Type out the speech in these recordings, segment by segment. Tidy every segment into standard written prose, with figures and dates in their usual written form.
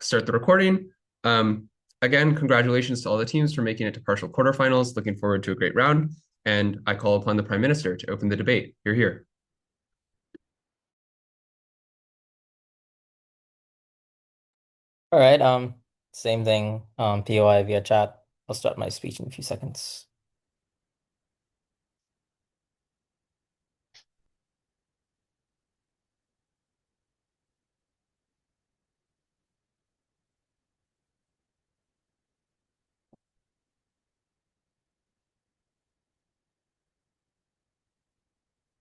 start the recording. Again, congratulations to all the teams for making it to partial quarterfinals. Looking forward to a great round. And I call upon the Prime Minister to open the debate. You're here. All right, same thing, POI via chat. I'll start my speech in a few seconds.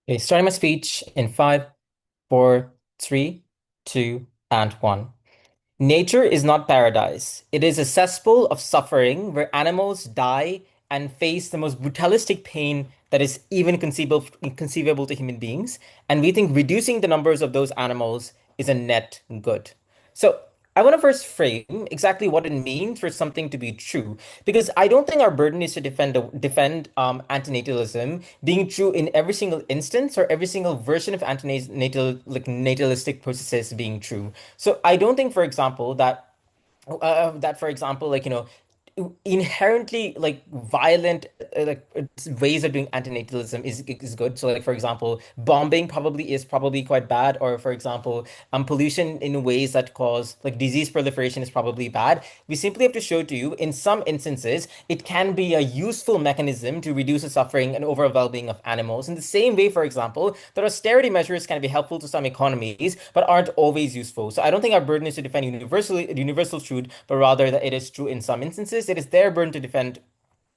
Okay, starting my speech in five, four, three, two, and one. Nature is not paradise. It is a cesspool of suffering where animals die and face the most brutalistic pain that is even conceivable to human beings. And we think reducing the numbers of those animals is a net good. So I want to first frame exactly what it means for something to be true, because I don't think our burden is to defend antinatalism being true in every single instance or every single version of antinatal like natalistic processes being true. So I don't think, for example, that for example, inherently violent ways of doing antinatalism is good. So like for example, bombing probably quite bad, or for example, pollution in ways that cause like disease proliferation is probably bad. We simply have to show to you in some instances it can be a useful mechanism to reduce the suffering and overall well-being of animals. In the same way, for example, that austerity measures can be helpful to some economies but aren't always useful. So I don't think our burden is to defend universal truth, but rather that it is true in some instances. It is their burden to defend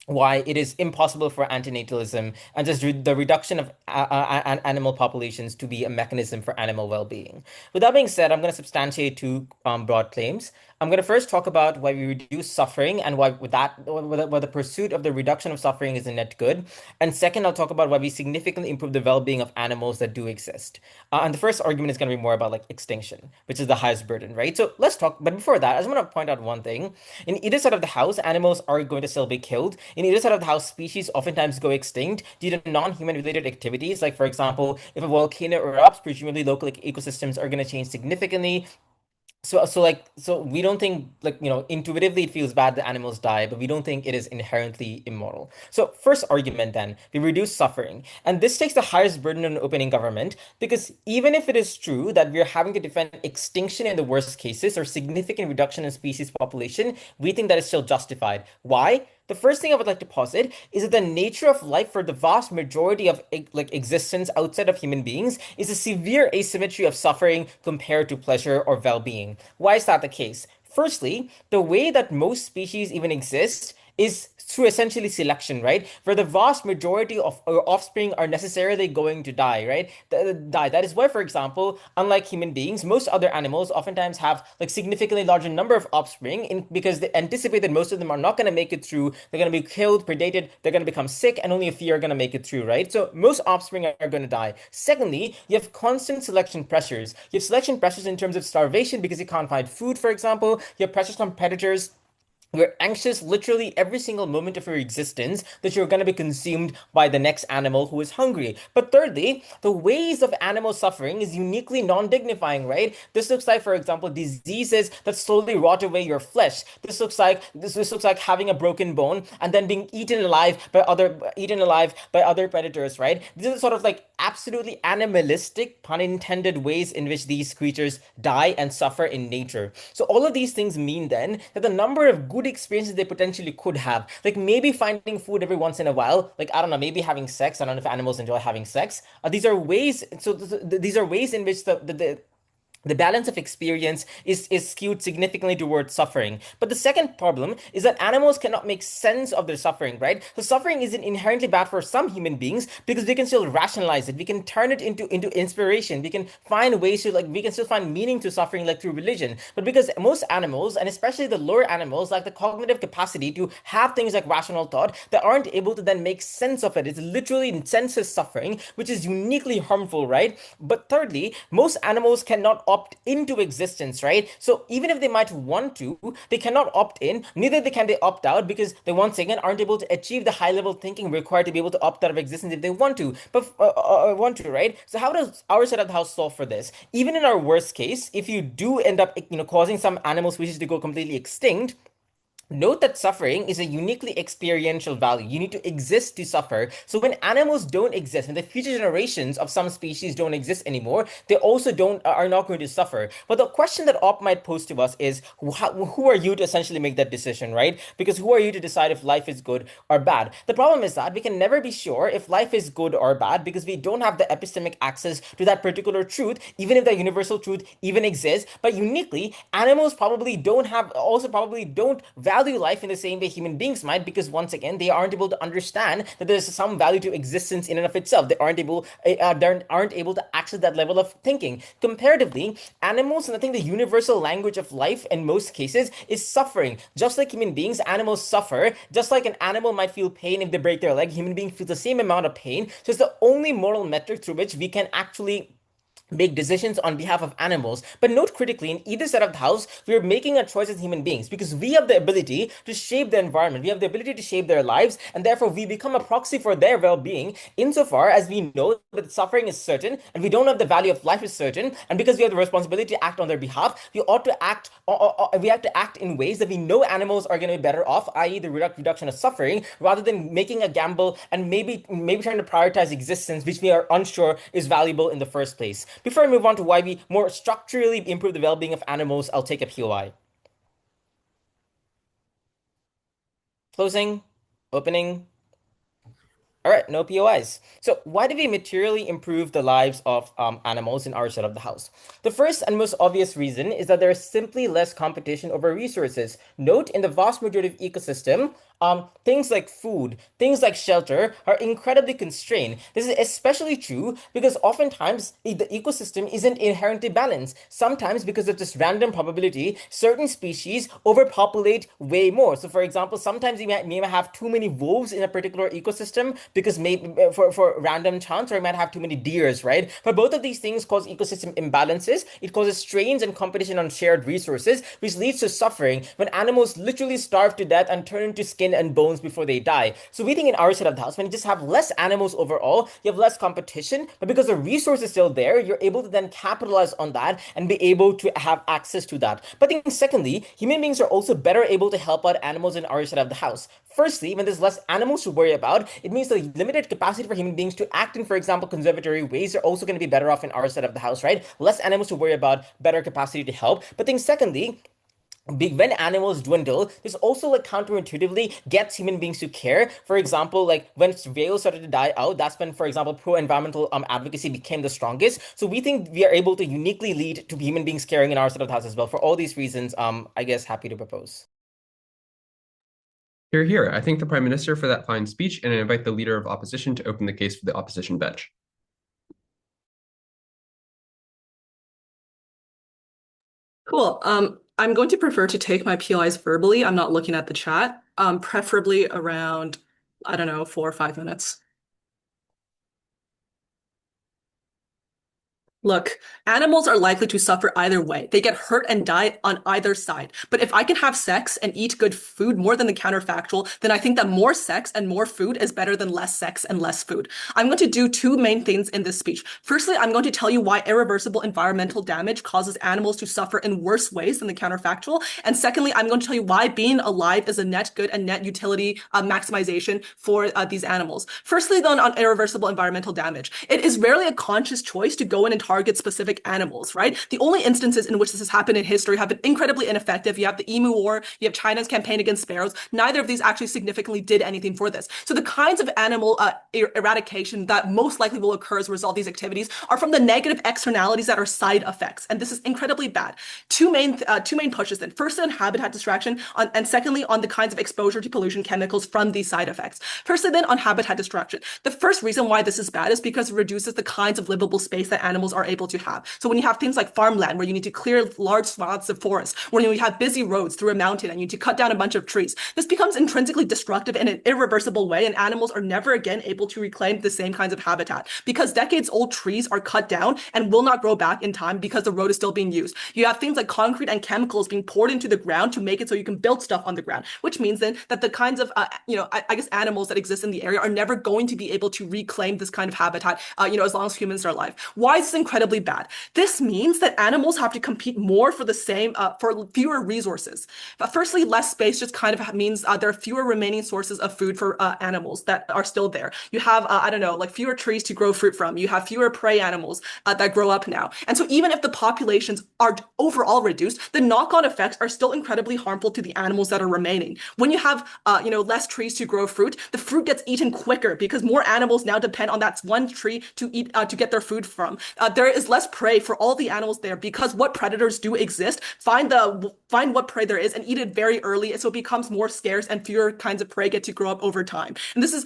why it is impossible for antinatalism and just the reduction of animal populations to be a mechanism for animal well-being. With that being said, I'm going to substantiate two broad claims. I'm going to first talk about why we reduce suffering and why the pursuit of the reduction of suffering is a net good. And second, I'll talk about why we significantly improve the well-being of animals that do exist. And the first argument is going to be more about like extinction, which is the highest burden, right? So let's talk. But before that, I just want to point out one thing. In either side of the house, animals are going to still be killed. In either side of the house, species oftentimes go extinct due to non-human related activities. Like, for example, if a volcano erupts, presumably local ecosystems are going to change significantly. So we don't think like intuitively it feels bad that animals die, but we don't think it is inherently immoral. So first argument then, we reduce suffering. And this takes the highest burden on opening government because even if it is true that we are having to defend extinction in the worst cases or significant reduction in species population, we think that is still justified. Why? The first thing I would like to posit is that the nature of life for the vast majority of existence outside of human beings is a severe asymmetry of suffering compared to pleasure or well-being. Why is that the case? Firstly, the way that most species even exist is through essentially selection, right? Where the vast majority of our offspring are necessarily going to die, right? Die. That is why, for example, unlike human beings, most other animals oftentimes have like significantly larger number of offspring because they anticipate that most of them are not going to make it through. They're going to be killed, predated, they're going to become sick, and only a few are going to make it through, right? So most offspring are going to die. Secondly, you have constant selection pressures. You have selection pressures in terms of starvation because you can't find food, for example. You have pressures from predators. You're anxious literally every single moment of your existence that you're going to be consumed by the next animal who is hungry. But thirdly, the ways of animal suffering is uniquely non-dignifying, right? This looks like, for example, diseases that slowly rot away your flesh. This looks like having a broken bone and then being eaten alive by other predators, right? These are sort of like absolutely animalistic, pun intended, ways in which these creatures die and suffer in nature. So all of these things mean then that the number of good experiences they potentially could have, like maybe finding food every once in a while, like I don't know, maybe having sex. I don't know if animals enjoy having sex. These are ways. These are ways in which the balance of experience is skewed significantly towards suffering. But the second problem is that animals cannot make sense of their suffering, right? So suffering isn't inherently bad for some human beings because we can still rationalize it. We can turn it into inspiration. We can find ways to we can still find meaning to suffering like through religion. But because most animals, and especially the lower animals, lack the cognitive capacity to have things like rational thought, they aren't able to then make sense of it. It's literally senseless suffering, which is uniquely harmful, right? But thirdly, most animals cannot opt into existence, right? So even if they might want to, they cannot opt in, neither can they opt out because they once again aren't able to achieve the high level thinking required to be able to opt out of existence if they want to, right? So how does our side of the house solve for this? Even in our worst case, if you do end up, causing some animal species to go completely extinct, note that suffering is a uniquely experiential value. You need to exist to suffer. So when animals don't exist, when the future generations of some species don't exist anymore, they also don't are not going to suffer. But the question that Op might pose to us is, who are you to essentially make that decision, right? Because who are you to decide if life is good or bad? The problem is that we can never be sure if life is good or bad because we don't have the epistemic access to that particular truth, even if that universal truth even exists. But uniquely, animals probably don't value life in the same way human beings might, because once again, they aren't able to understand that there's some value to existence in and of itself. They aren't able to access that level of thinking. Comparatively, animals, and I think the universal language of life in most cases is suffering. Just like human beings, animals suffer. Just like an animal might feel pain if they break their leg, human beings feel the same amount of pain. So it's the only moral metric through which we can actually make decisions on behalf of animals. But note critically, in either side of the house, we are making a choice as human beings because we have the ability to shape the environment. We have the ability to shape their lives, and therefore we become a proxy for their well-being insofar as we know that suffering is certain and we don't know the value of life is certain. And because we have the responsibility to act on their behalf, we ought to act, we have to act in ways that we know animals are going to be better off, i.e., the reduction of suffering, rather than making a gamble and maybe trying to prioritize existence, which we are unsure is valuable in the first place. Before I move on to why we more structurally improve the well-being of animals, I'll take a POI. Closing, opening. All right, no POIs. So why do we materially improve the lives of animals in our side of the house? The first and most obvious reason is that there is simply less competition over resources. Note, in the vast majority of ecosystem, things like food, things like shelter are incredibly constrained. This is especially true because oftentimes the ecosystem isn't inherently balanced. Sometimes, because of just random probability, certain species overpopulate way more. So, for example, sometimes you may have too many wolves in a particular ecosystem because maybe for random chance, or you might have too many deers, right? But both of these things cause ecosystem imbalances. It causes strains and competition on shared resources, which leads to suffering when animals literally starve to death and turn into skin and bones before they die. So we think in our side of the house, when you just have less animals overall, you have less competition, but because the resource is still there, you're able to then capitalize on that and be able to have access to that. But then secondly, human beings are also better able to help out animals in our side of the house. Firstly, when there's less animals to worry about, it means the limited capacity for human beings to act in, for example, conservatory ways are also going to be better off in our side of the house, right? Less animals to worry about, better capacity to help. But then secondly, when animals dwindle, this also like counterintuitively gets human beings to care. For example, like when whales started to die out, that's when, for example, pro-environmental advocacy became the strongest. So we think we are able to uniquely lead to human beings caring in our side of the house as well. For all these reasons, I guess happy to propose. Here, here. I thank the Prime Minister for that fine speech, and I invite the Leader of Opposition to open the case for the opposition bench. Cool. I'm going to prefer to take my POIs verbally. I'm not looking at the chat. Preferably around, I don't know, 4 or 5 minutes. Look, animals are likely to suffer either way. They get hurt and die on either side. But if I can have sex and eat good food more than the counterfactual, then I think that more sex and more food is better than less sex and less food. I'm going to do two main things in this speech. Firstly, I'm going to tell you why irreversible environmental damage causes animals to suffer in worse ways than the counterfactual. And secondly, I'm going to tell you why being alive is a net good and net utility maximization for these animals. Firstly, then, on irreversible environmental damage, it is rarely a conscious choice to go in and target specific animals, right? The only instances in which this has happened in history have been incredibly ineffective. You have the Emu War, you have China's campaign against sparrows. Neither of these actually significantly did anything for this. So the kinds of animal eradication that most likely will occur as a result of these activities are from the negative externalities that are side effects, and this is incredibly bad. Two main pushes then. First on habitat destruction, and secondly on the kinds of exposure to pollution chemicals from these side effects. Firstly then on habitat destruction. The first reason why this is bad is because it reduces the kinds of livable space that animals are are able to have. So when you have things like farmland where you need to clear large swaths of forest, when you have busy roads through a mountain and you need to cut down a bunch of trees, this becomes intrinsically destructive in an irreversible way, and animals are never again able to reclaim the same kinds of habitat because decades-old trees are cut down and will not grow back in time because the road is still being used. You have things like concrete and chemicals being poured into the ground to make it so you can build stuff on the ground, which means then that the kinds of, I guess animals that exist in the area are never going to be able to reclaim this kind of habitat, as long as humans are alive. Why is this incredibly bad? This means that animals have to compete more for the same, for fewer resources. But firstly, less space just kind of means there are fewer remaining sources of food for animals that are still there. You have, like fewer trees to grow fruit from. You have fewer prey animals that grow up now. And so even if the populations are overall reduced, the knock-on effects are still incredibly harmful to the animals that are remaining. When you have, less trees to grow fruit, the fruit gets eaten quicker because more animals now depend on that one tree to eat, to get their food from. There is less prey for all the animals there because what predators do exist, find what prey there is and eat it very early, so it becomes more scarce and fewer kinds of prey get to grow up over time. And this is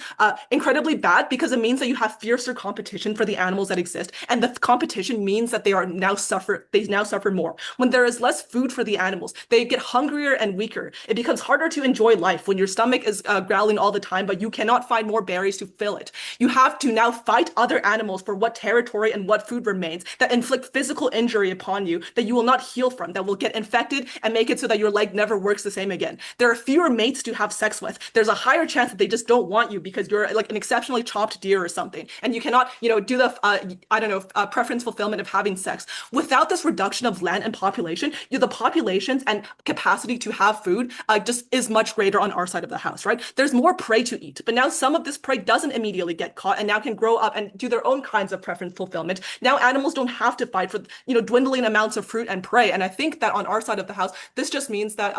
incredibly bad because it means that you have fiercer competition for the animals that exist, and the competition means that they now suffer more. When there is less food for the animals, they get hungrier and weaker. It becomes harder to enjoy life when your stomach is growling all the time, but you cannot find more berries to fill it. You have to now fight other animals for what territory and what food remains that inflict physical injury upon you that you will not heal from, that will get infected and make it so that your leg never works the same again. There are fewer mates to have sex with. There's a higher chance that they just don't want you because you're like an exceptionally chopped deer or something, and you cannot, do the preference fulfillment of having sex. Without this reduction of land and population, the populations and capacity to have food just is much greater on our side of the house, right? There's more prey to eat, but now some of this prey doesn't immediately get caught and now can grow up and do their own kinds of preference fulfillment. Now animals don't have to fight for, dwindling amounts of fruit and prey. And I think that on our side of the house, this just means that,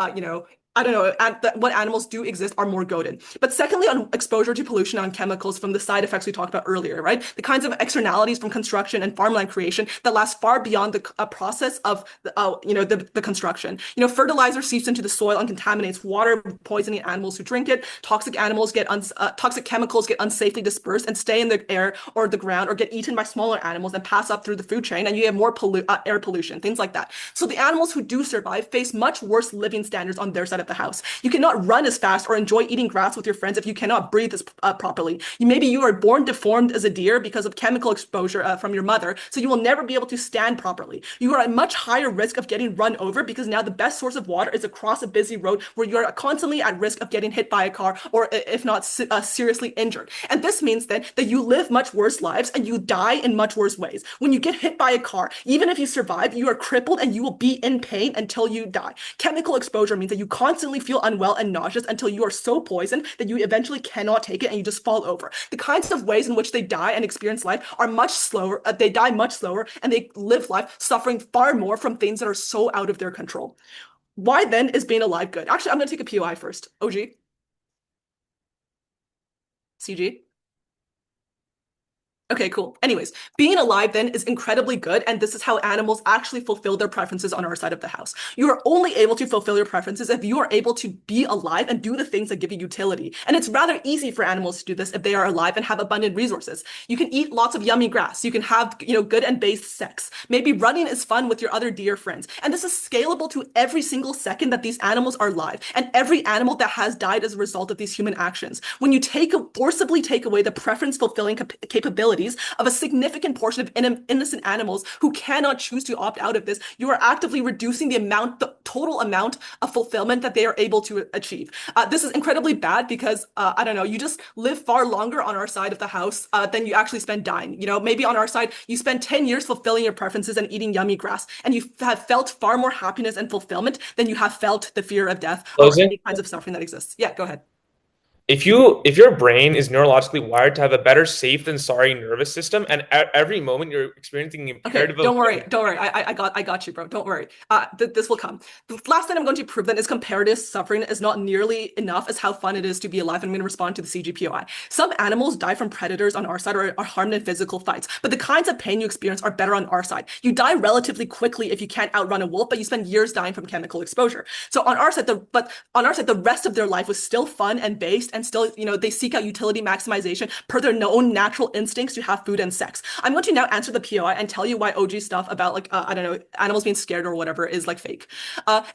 what animals do exist are more goated. But secondly, on exposure to pollution, on chemicals from the side effects we talked about earlier, right? The kinds of externalities from construction and farmland creation that last far beyond the process of, the construction. Fertilizer seeps into the soil and contaminates water, poisoning animals who drink it. Toxic chemicals get unsafely dispersed and stay in the air or the ground or get eaten by smaller animals and pass up through the food chain, and you have more air pollution, things like that. So the animals who do survive face much worse living standards on their side of the house. You cannot run as fast or enjoy eating grass with your friends if you cannot breathe as properly. Maybe you are born deformed as a deer because of chemical exposure from your mother, so you will never be able to stand properly. You are at much higher risk of getting run over because now the best source of water is across a busy road where you are constantly at risk of getting hit by a car or, if not, seriously injured. And this means then that you live much worse lives and you die in much worse ways. When you get hit by a car, even if you survive, you are crippled and you will be in pain until you die. Chemical exposure means that you constantly feel unwell and nauseous until you are so poisoned that you eventually cannot take it and you just fall over. The kinds of ways in which they die and experience life are much slower. They die much slower and they live life suffering far more from things that are so out of their control. Why then is being alive good? Actually, I'm going to take a POI first. OG? CG? Okay, cool. Anyways, being alive then is incredibly good, and this is how animals actually fulfill their preferences on our side of the house. You are only able to fulfill your preferences if you are able to be alive and do the things that give you utility. And it's rather easy for animals to do this if they are alive and have abundant resources. You can eat lots of yummy grass. You can have, good and based sex. Maybe running is fun with your other deer friends. And this is scalable to every single second that these animals are alive, and every animal that has died as a result of these human actions. When you forcibly take away the preference fulfilling capability of a significant portion of innocent animals who cannot choose to opt out of this, you are actively reducing the total amount of fulfillment that they are able to achieve. This is incredibly bad because, you just live far longer on our side of the house than you actually spend dying. Maybe on our side, you spend 10 years fulfilling your preferences and eating yummy grass, and you have felt far more happiness and fulfillment than you have felt the fear of death or any kinds of suffering that exists. Yeah, go ahead. If your brain is neurologically wired to have a better safe than sorry nervous system, and at every moment you're experiencing the imperative Okay, don't worry. I got you, bro. Don't worry. This will come. The last thing I'm going to prove then is comparative suffering is not nearly enough as how fun it is to be alive. I'm going to respond to the CGPOI. Some animals die from predators on our side or are harmed in physical fights, but the kinds of pain you experience are better on our side. You die relatively quickly if you can't outrun a wolf, but you spend years dying from chemical exposure. So on our side, the rest of their life was still fun and based and still, they seek out utility maximization per their own natural instincts to have food and sex. I'm going to now answer the POI and tell you why OG stuff about like, I don't know, animals being scared or whatever is like fake.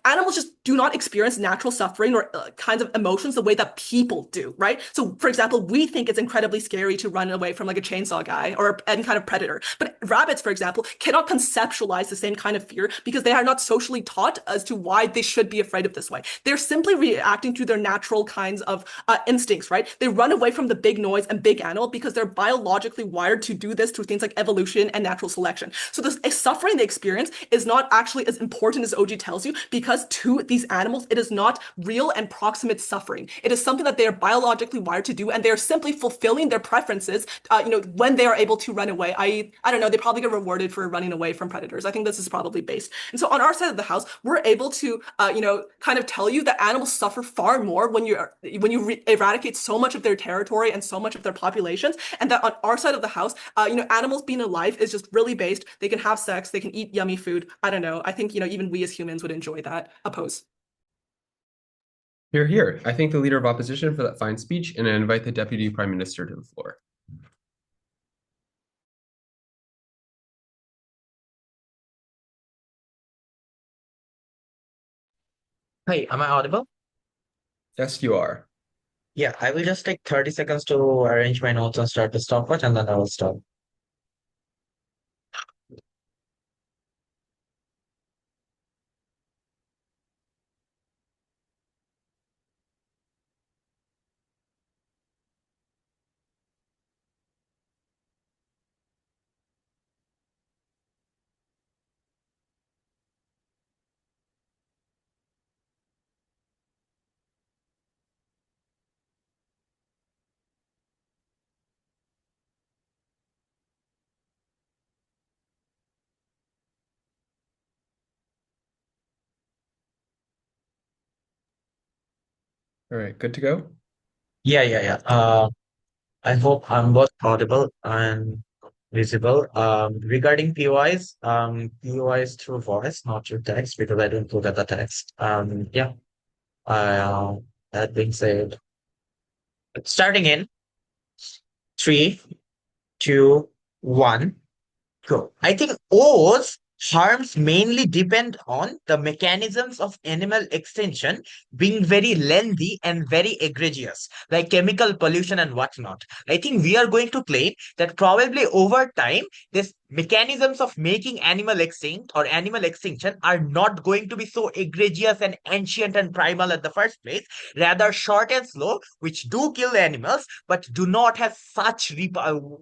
Animals just do not experience natural suffering or kinds of emotions the way that people do, right? So, for example, we think it's incredibly scary to run away from like a chainsaw guy or any kind of predator. But rabbits, for example, cannot conceptualize the same kind of fear because they are not socially taught as to why they should be afraid of this way. They're simply reacting to their natural kinds of instincts, right? They run away from the big noise and big animal because they're biologically wired to do this through things like evolution and natural selection. So the suffering they experience is not actually as important as OG tells you because to these animals, it is not real and proximate suffering. It is something that they are biologically wired to do, and they are simply fulfilling their preferences, when they are able to run away. I don't know, they probably get rewarded for running away from predators. I think this is probably based. And so on our side of the house, we're able to, kind of tell you that animals suffer far more when you eradicate so much of their territory and so much of their populations, and that on our side of the house, animals being alive is just really based. They can have sex, they can eat yummy food. I don't know. I think, even we as humans would enjoy that. Oppose. Hear, hear. I thank the leader of opposition for that fine speech, and I invite the Deputy Prime Minister to the floor. Hi, am I audible? Yes, you are. Yeah, I will just take 30 seconds to arrange my notes and start the stopwatch, and then I will stop. All right, good to go? Yeah. I hope I'm both audible and visible. Regarding POIs, POIs through voice, not through text, because I don't look at the text. Yeah. Uh, that being said, starting in 3, 2, 1. Cool. I think O's harms mainly depend on the mechanisms of animal extinction being very lengthy and very egregious, like chemical pollution and whatnot. I think we are going to claim that probably over time, these mechanisms of making animal extinct or animal extinction are not going to be so egregious and ancient and primal at the first place, rather short and slow, which do kill animals, but do not have such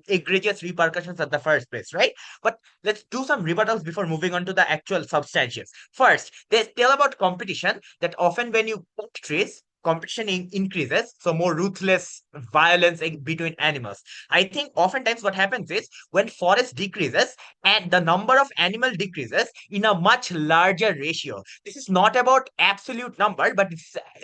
egregious repercussions at the first place, right? But let's do some rebuttals before moving on to the actual substantials. First, they tell about competition that often when you cut trees, competition increases, so more ruthless violence between animals. I think oftentimes what happens is when forest decreases and the number of animal decreases in a much larger ratio. This is not about absolute number, but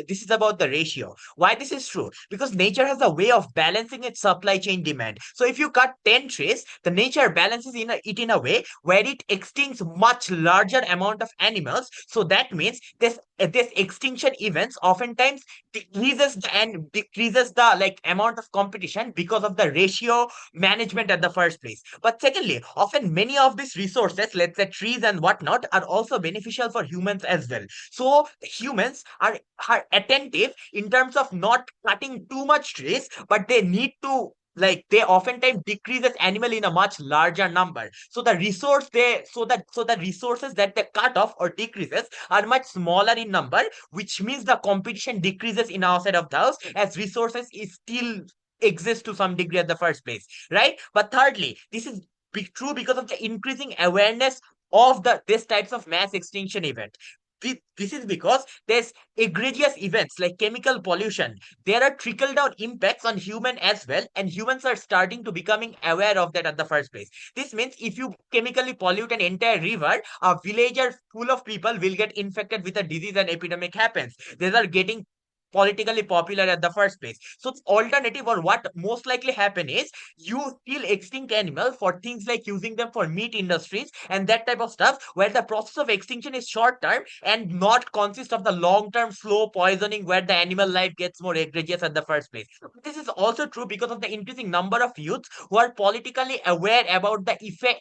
this is about the ratio. Why this is true? Because nature has a way of balancing its supply chain demand. So if you cut 10 trees, the nature balances it in a way where it extincts much larger amount of animals. So that means this extinction events oftentimes decreases the like amount of competition because of the ratio management at the first place. But secondly, often many of these resources, let's say trees and whatnot, are also beneficial for humans as well. So humans are attentive in terms of not cutting too much trees, but they need to like they oftentimes decreases animal in a much larger number. So the resources that they cut off or decreases are much smaller in number, which means the competition decreases in our side of the house as resources is still exist to some degree at the first place, right? But thirdly, this is true because of the increasing awareness of this types of mass extinction event. This is because there's egregious events like chemical pollution. There are trickle down impacts on human as well, and humans are starting to becoming aware of that at the first place. This means if you chemically pollute an entire river, a villager full of people will get infected with a disease and epidemic happens. These are getting politically popular at the first place. So the alternative, or what most likely happen, is you kill extinct animals for things like using them for meat industries and that type of stuff, where the process of extinction is short term and not consist of the long term slow poisoning where the animal life gets more egregious at the first place. This is also true because of the increasing number of youths who are politically aware about the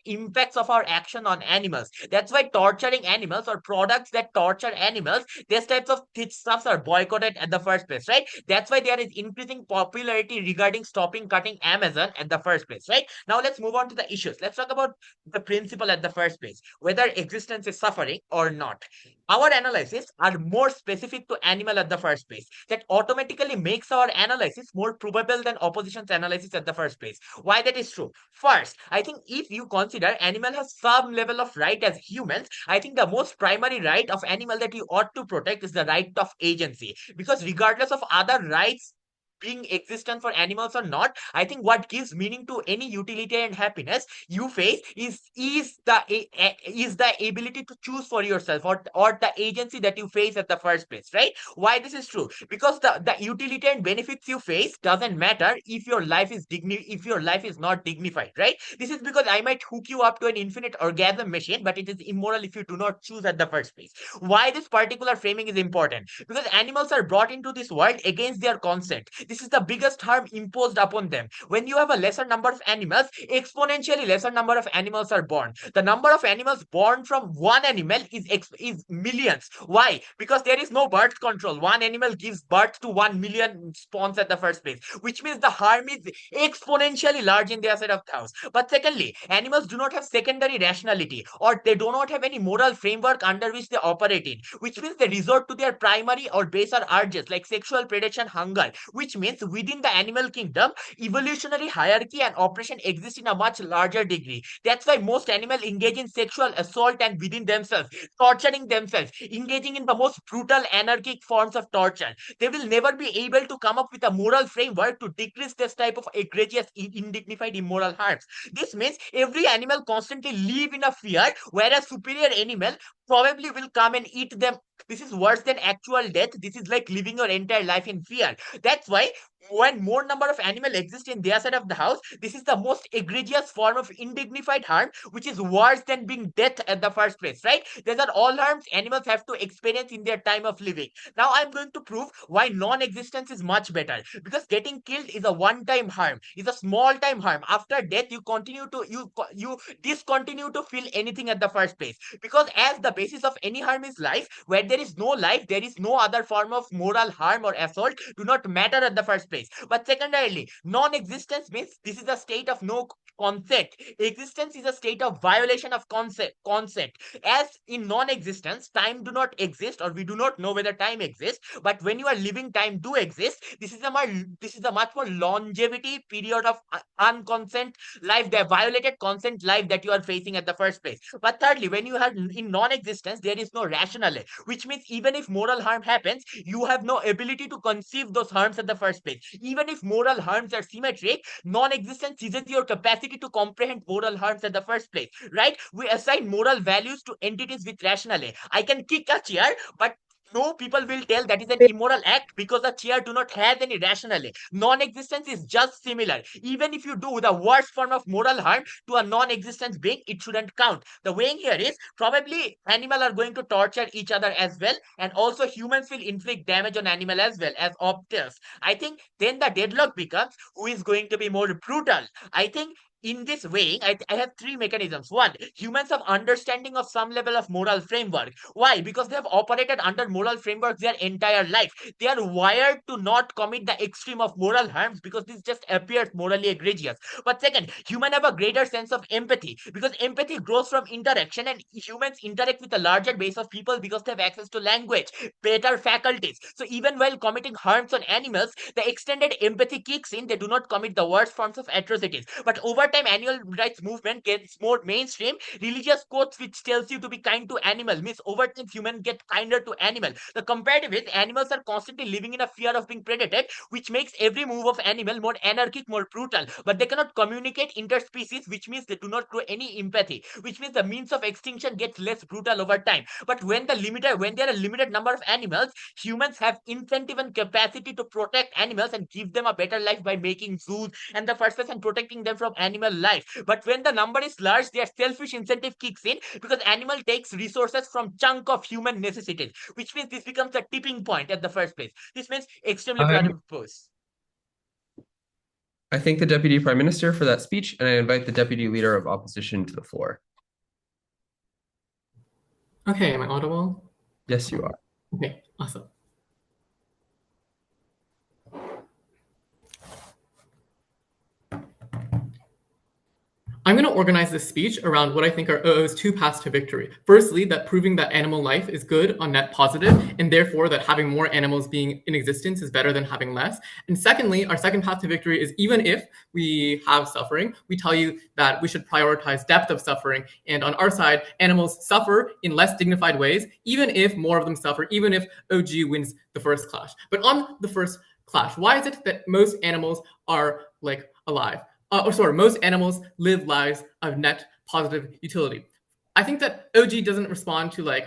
impacts of our action on animals. That's why torturing animals or products that torture animals, these types of stuffs are boycotted at the first place, right? That's why there is increasing popularity regarding stopping cutting Amazon at the first place, right? Now let's move on to the issues. Let's talk about the principle at the first place, whether existence is suffering or not. Our analysis are more specific to animal at the first place. That automatically makes our analysis more probable than opposition's analysis at the first place. Why that is true? First, I think if you consider animal has some level of right as humans, I think the most primary right of animal that you ought to protect is the right of agency. Because regardless of other rights being existent for animals or not, I think what gives meaning to any utility and happiness you face is the ability to choose for yourself, or the agency that you face at the first place, right? Why this is true? Because the utility and benefits you face doesn't matter if your life is if your life is not dignified, right? This is because I might hook you up to an infinite orgasm machine, but it is immoral if you do not choose at the first place. Why this particular framing is important? Because animals are brought into this world against their consent. This is the biggest harm imposed upon them. When you have a lesser number of animals, exponentially lesser number of animals are born. The number of animals born from one animal is millions. Why? Because there is no birth control. One animal gives birth to 1 million spawns at the first place, which means the harm is exponentially large in their side of the house. But secondly, animals do not have secondary rationality, or they do not have any moral framework under which they operate in, which means they resort to their primary or baser urges like sexual predation, hunger, which means within the animal kingdom, evolutionary hierarchy and oppression exist in a much larger degree. That's why most animals engage in sexual assault and within themselves, torturing themselves, engaging in the most brutal anarchic forms of torture. They will never be able to come up with a moral framework to decrease this type of egregious, undignified, immoral harms. This means every animal constantly live in a fear, whereas superior animal probably will come and eat them. This is worse than actual death. This is like living your entire life in fear. That's why when more number of animals exist in their side of the house, this is the most egregious form of indignified harm, which is worse than being death at the first place, right? These are all harms animals have to experience in their time of living. Now I'm going to prove why non-existence is much better. Because getting killed is a one-time harm, is a small-time harm. After death, you discontinue to feel anything at the first place. Because as the basis of any harm is life, where there is no life, there is no other form of moral harm or assault do not matter at the first place. But secondarily, non-existence means this is a state of no consent. Existence is a state of violation of consent. As in non-existence, time do not exist, or we do not know whether time exists. But when you are living, time do exist. This is a much more longevity period of unconsent life, the violated consent life that you are facing at the first place. But thirdly, when you are in non-existence, there is no rationale, which means even if moral harm happens, you have no ability to conceive those harms at the first place. Even if moral harms are symmetric, non-existence seizes your capacity to comprehend moral harms at the first place, right? We assign moral values to entities with rationale. I can kick a chair, but no, people will tell that is an immoral act because the chair do not have any rationale. Non-existence is just similar. Even if you do the worst form of moral harm to a non-existence being, it shouldn't count. The weighing here is probably animal are going to torture each other as well, and also humans will inflict damage on animal as well as obtuse. I think then the deadlock becomes who is going to be more brutal. I think in this way, I have three mechanisms. One, humans have understanding of some level of moral framework. Why? Because they have operated under moral frameworks their entire life. They are wired to not commit the extreme of moral harms because this just appears morally egregious. But second, humans have a greater sense of empathy because empathy grows from interaction, and humans interact with a larger base of people because they have access to language, better faculties. So even while committing harms on animals, the extended empathy kicks in. They do not commit the worst forms of atrocities. But over over time animal rights movement gets more mainstream, religious quotes which tells you to be kind to animal means over time humans get kinder to animal. The comparative is animals are constantly living in a fear of being predated, which makes every move of animal more anarchic, more brutal. But they cannot communicate interspecies, which means they do not grow any empathy, which means the means of extinction gets less brutal over time. But when there are a limited number of animals, humans have incentive and capacity to protect animals and give them a better life by making zoos and the first place and protecting them from animal life. But when the number is large, their selfish incentive kicks in because animal takes resources from chunk of human necessities, which means this becomes a tipping point at the first place. This means extremely purpose. I thank the Deputy Prime Minister for that speech, and I invite the Deputy Leader of Opposition to the floor. Okay, am I audible? Yes, you are. Okay, awesome. I'm going to organize this speech around what I think are OO's two paths to victory. Firstly, that proving that animal life is good on net positive, and therefore that having more animals being in existence is better than having less. And secondly, our second path to victory is even if we have suffering, we tell you that we should prioritize depth of suffering. And on our side, animals suffer in less dignified ways, even if more of them suffer, even if OG wins the first clash. But on the first clash, why is it that most animals are alive? Most animals live lives of net positive utility. I think that OG doesn't respond to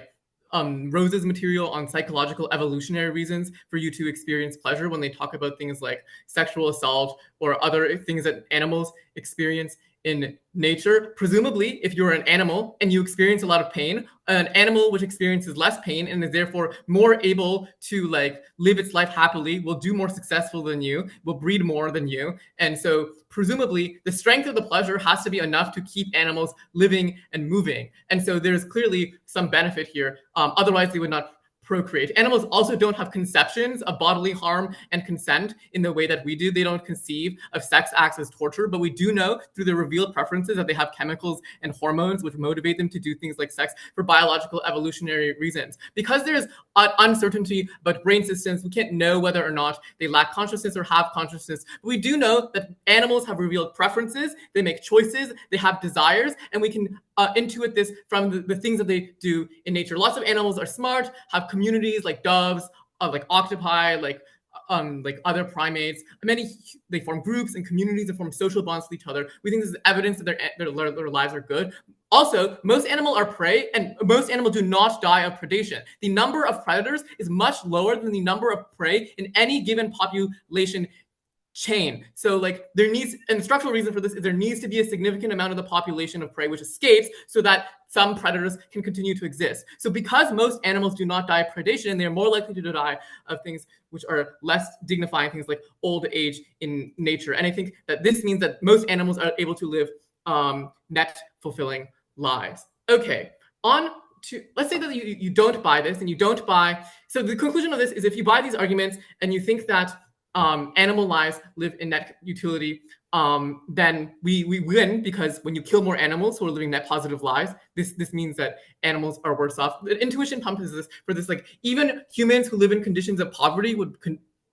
Rose's material on psychological evolutionary reasons for you to experience pleasure when they talk about things like sexual assault or other things that animals experience in nature. Presumably, if you're an animal and you experience a lot of pain, an animal which experiences less pain and is therefore more able to live its life happily will do more successful than you, will breed more than you. And so presumably the strength of the pleasure has to be enough to keep animals living and moving. And so there's clearly some benefit here. Otherwise they would not procreate. Animals also don't have conceptions of bodily harm and consent in the way that we do. They don't conceive of sex acts as torture, but we do know through their revealed preferences that they have chemicals and hormones which motivate them to do things like sex for biological evolutionary reasons. Because there's uncertainty about brain systems, we can't know whether or not they lack consciousness or have consciousness. But we do know that animals have revealed preferences, they make choices, they have desires, and we can intuit this from the things that they do in nature. Lots of animals are smart, have communities like doves, like octopi, like other primates. They form groups and communities and form social bonds with each other. We think this is evidence that their lives are good. Also, most animals are prey, and most animals do not die of predation. The number of predators is much lower than the number of prey in any given population chain. So there needs, and the structural reason for this is there needs to be a significant amount of the population of prey which escapes so that some predators can continue to exist. So because most animals do not die of predation, they're more likely to die of things which are less dignifying, things like old age in nature. And I think that this means that most animals are able to live net fulfilling lives. Okay, on to, let's say that you don't buy this and you don't buy, so the conclusion of this is if you buy these arguments and you think that animal lives live in net utility, then we win, because when you kill more animals who are living net positive lives, this means that animals are worse off. The intuition pump is this even humans who live in conditions of poverty would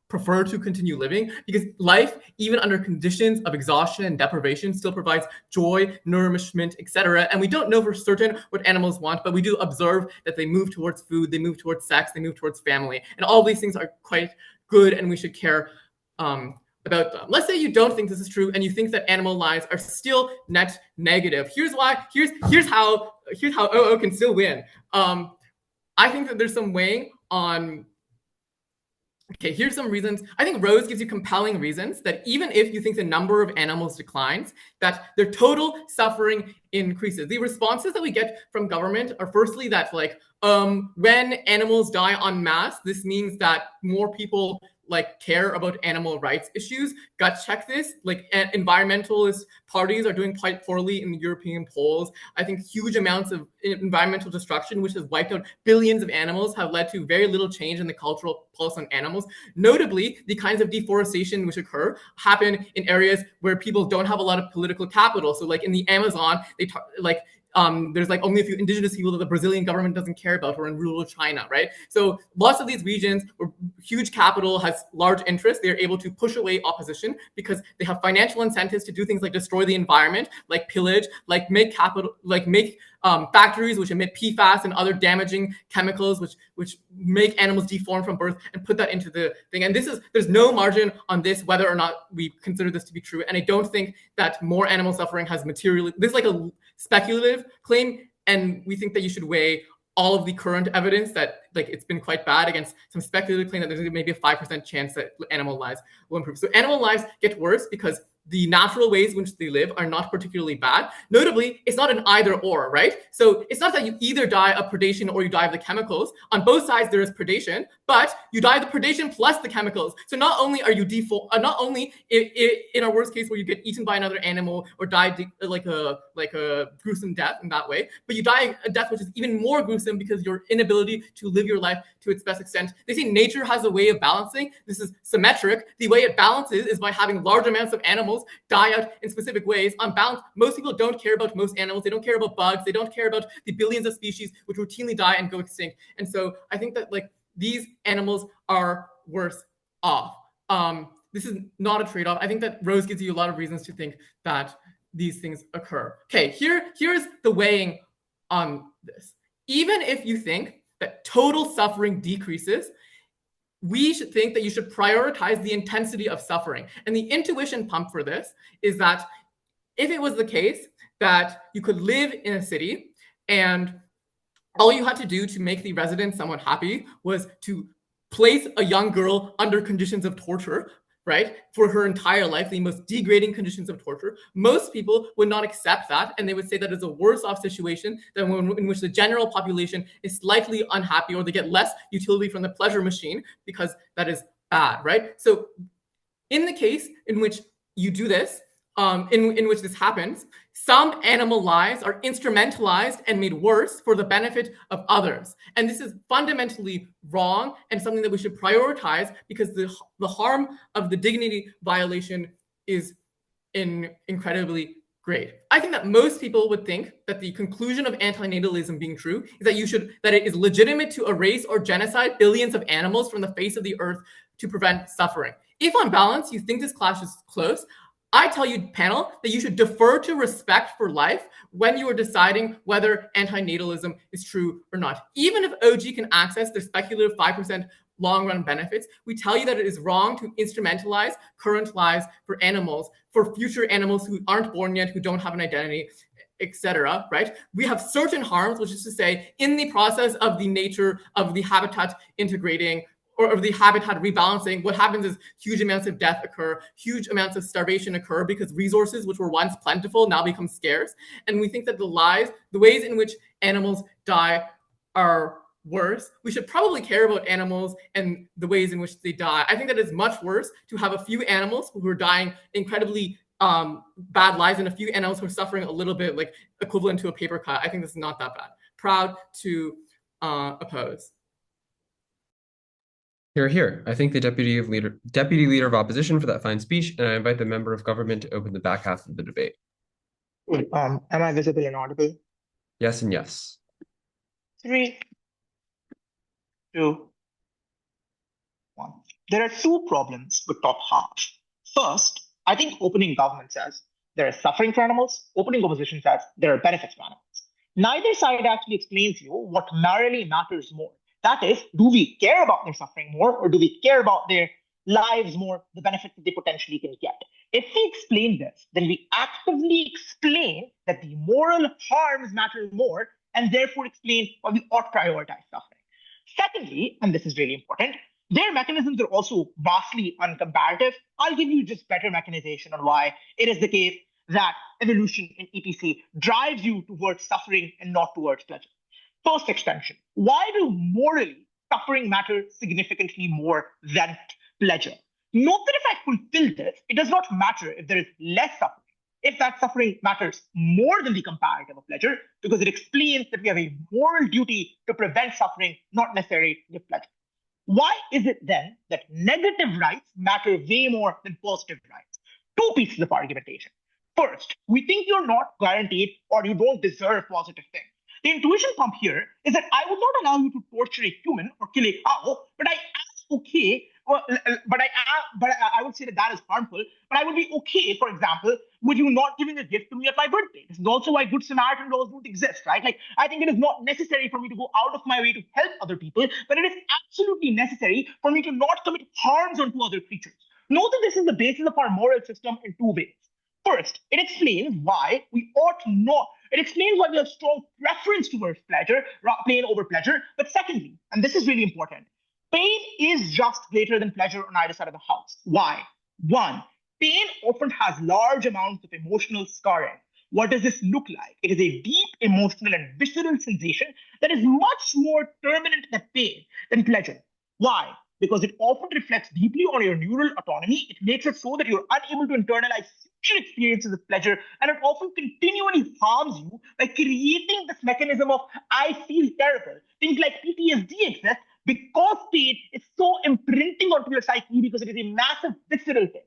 prefer to continue living, because life, even under conditions of exhaustion and deprivation, still provides joy, nourishment, etc. And we don't know for certain what animals want, but we do observe that they move towards food, they move towards sex, they move towards family, and all these things are quite good, and we should care about them. Let's say you don't think this is true, and you think that animal lives are still net negative. Here's why. Here's how OO can still win. I think that there's some weighing on. Okay, here's some reasons. I think Rose gives you compelling reasons that even if you think the number of animals declines, that their total suffering increases. The responses that we get from government are firstly that when animals die en masse, this means that more people care about animal rights issues. Gut check this. Environmentalist parties are doing quite poorly in the European polls. I think huge amounts of environmental destruction, which has wiped out billions of animals, have led to very little change in the cultural pulse on animals. Notably, the kinds of deforestation which occur happen in areas where people don't have a lot of political capital. So in the Amazon, there's like only a few indigenous people that the Brazilian government doesn't care about, or in rural China, right? So lots of these regions where huge capital has large interests, they're able to push away opposition because they have financial incentives to do things like destroy the environment, like pillage, like make factories which emit PFAS and other damaging chemicals which make animals deform from birth, and put that into the thing. And there's no margin on this whether or not we consider this to be true. And I don't think that more animal suffering has materially, this is like a speculative claim, and we think that you should weigh all of the current evidence that like it's been quite bad against some speculative claim that there's maybe a 5% chance that animal lives will improve. So animal lives get worse because the natural ways in which they live are not particularly bad. Notably, it's not an either or, right? So it's not that you either die of predation or you die of the chemicals. On both sides, there is predation, but you die of the predation plus the chemicals. So not only are you not only in our worst case where you get eaten by another animal or die like a gruesome death in that way, but you die a death which is even more gruesome because your inability to live your life to its best extent. They say nature has a way of balancing. This is symmetric. The way it balances is by having large amounts of animals die out in specific ways. On balance, most people don't care about most animals. They don't care about bugs. They don't care about the billions of species which routinely die and go extinct. And so I think that like these animals are worse off. This is not a trade-off. I think that Rose gives you a lot of reasons to think that these things occur. Okay, here's the weighing on this. Even if you think that total suffering decreases, we should think that you should prioritize the intensity of suffering. And the intuition pump for this is that if it was the case that you could live in a city and all you had to do to make the residents somewhat happy was to place a young girl under conditions of torture, right, for her entire life, the most degrading conditions of torture, most people would not accept that, and they would say that it's a worse off situation than one in which the general population is slightly unhappy or they get less utility from the pleasure machine because that is bad, right? So in the case in which you do this, in which this happens, some animal lives are instrumentalized and made worse for the benefit of others. And this is fundamentally wrong and something that we should prioritize because the harm of the dignity violation is incredibly great. I think that most people would think that the conclusion of antinatalism being true is that it is legitimate to erase or genocide billions of animals from the face of the earth to prevent suffering. If on balance you think this clash is close, I tell you, panel, that you should defer to respect for life when you are deciding whether antinatalism is true or not. Even if OG can access their speculative 5% long-run benefits, we tell you that it is wrong to instrumentalize current lives for animals, for future animals who aren't born yet, who don't have an identity, etc., right? We have certain harms, which is to say, in the process of the nature of the habitat integrating or of the habitat rebalancing, what happens is huge amounts of death occur, huge amounts of starvation occur because resources which were once plentiful now become scarce. And we think that the ways in which animals die are worse. We should probably care about animals and the ways in which they die. I think that it's much worse to have a few animals who are dying incredibly bad lives and a few animals who are suffering a little bit, like equivalent to a paper cut. I think this is not that bad. Proud to oppose. Here. I thank the deputy leader of opposition for that fine speech, and I invite the member of government to open the back half of the debate. Am I visible and audible? Yes and yes. 3, 2, 1. There are two problems with top half. First, I think opening government says there is suffering for animals. Opening opposition says there are benefits for animals. Neither side actually explains you what morally matters more. That is, do we care about their suffering more, or do we care about their lives more, the benefits that they potentially can get? If we explain this, then we actively explain that the moral harms matter more, and therefore explain why we ought to prioritize suffering. Secondly, and this is really important, their mechanisms are also vastly uncomparative. I'll give you just better mechanization on why it is the case that evolution in EPC drives you towards suffering and not towards pleasure. First extension. Why do morally suffering matter significantly more than pleasure? Note that if I fulfill this, it does not matter if there is less suffering, if that suffering matters more than the comparative of pleasure, because it explains that we have a moral duty to prevent suffering, not necessarily give pleasure. Why is it then that negative rights matter way more than positive rights? Two pieces of argumentation. First, we think you're not guaranteed or you don't deserve positive things. The intuition pump here is that I would not allow you to torture a human or kill a cow, but I am okay. Well, I would say that that is harmful. But I would be okay, for example, with you not giving a gift to me at my birthday. This is also why Good Samaritan laws don't exist, right? Like, I think it is not necessary for me to go out of my way to help other people, but it is absolutely necessary for me to not commit harms onto other creatures. Note that this is the basis of our moral system in two ways. First, it explains why we ought not. It explains why we have strong preference towards pleasure, pain over pleasure. But secondly, and this is really important, pain is just greater than pleasure on either side of the house. Why? One, pain often has large amounts of emotional scarring. What does this look like? It is a deep emotional and visceral sensation that is much more permanent than pleasure. Why? Because it often reflects deeply on your neural autonomy. It makes it so that you're unable to internalize future experiences of pleasure, and it often continually harms you by creating this mechanism of I feel terrible. Things like PTSD exist because pain is so imprinting onto your psyche because it is a massive visceral thing.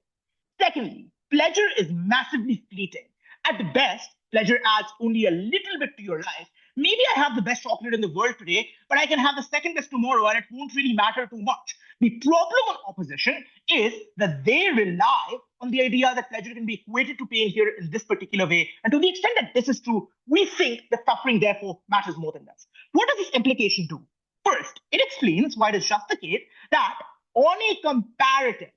Secondly, pleasure is massively fleeting. At best, pleasure adds only a little bit to your life. Maybe I have the best chocolate in the world today, but I can have the second best tomorrow and it won't really matter too much. The problem on opposition is that they rely on the idea that pleasure can be equated to pain here in this particular way. And to the extent that this is true, we think that suffering therefore matters more than this. What does this implication do? First, it explains why it is just the case that on a comparative,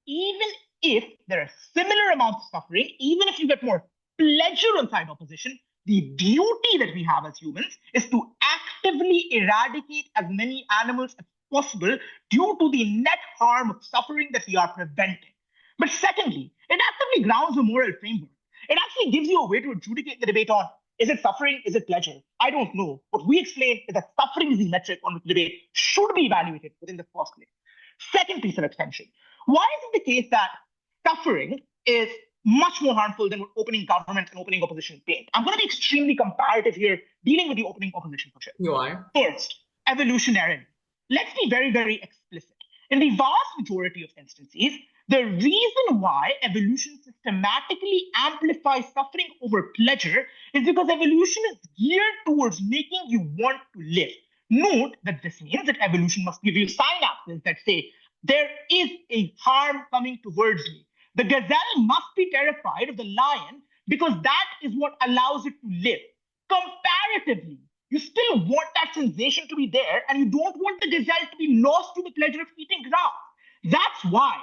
even if there are similar amounts of suffering, even if you get more pleasure on side opposition, the duty that we have as humans is to actively eradicate as many animals as possible due to the net harm of suffering that we are preventing. But secondly, it actively grounds a moral framework. It actually gives you a way to adjudicate the debate on is it suffering, is it pleasure? I don't know. What we explain is that suffering is the metric on which the debate should be evaluated within the first place. Second piece of extension. Why is it the case that suffering is much more harmful than what opening government and opening opposition paint? I'm going to be extremely comparative here, dealing with the opening opposition for sure. You are. First, evolutionarily. Let's be very, very explicit. In the vast majority of instances, the reason why evolution systematically amplifies suffering over pleasure is because evolution is geared towards making you want to live. Note that this means that evolution must give you synapses that say, there is a harm coming towards me. The gazelle must be terrified of the lion because that is what allows it to live. Comparatively, you still want that sensation to be there, and you don't want the gazelle to be lost to the pleasure of eating grass. That's why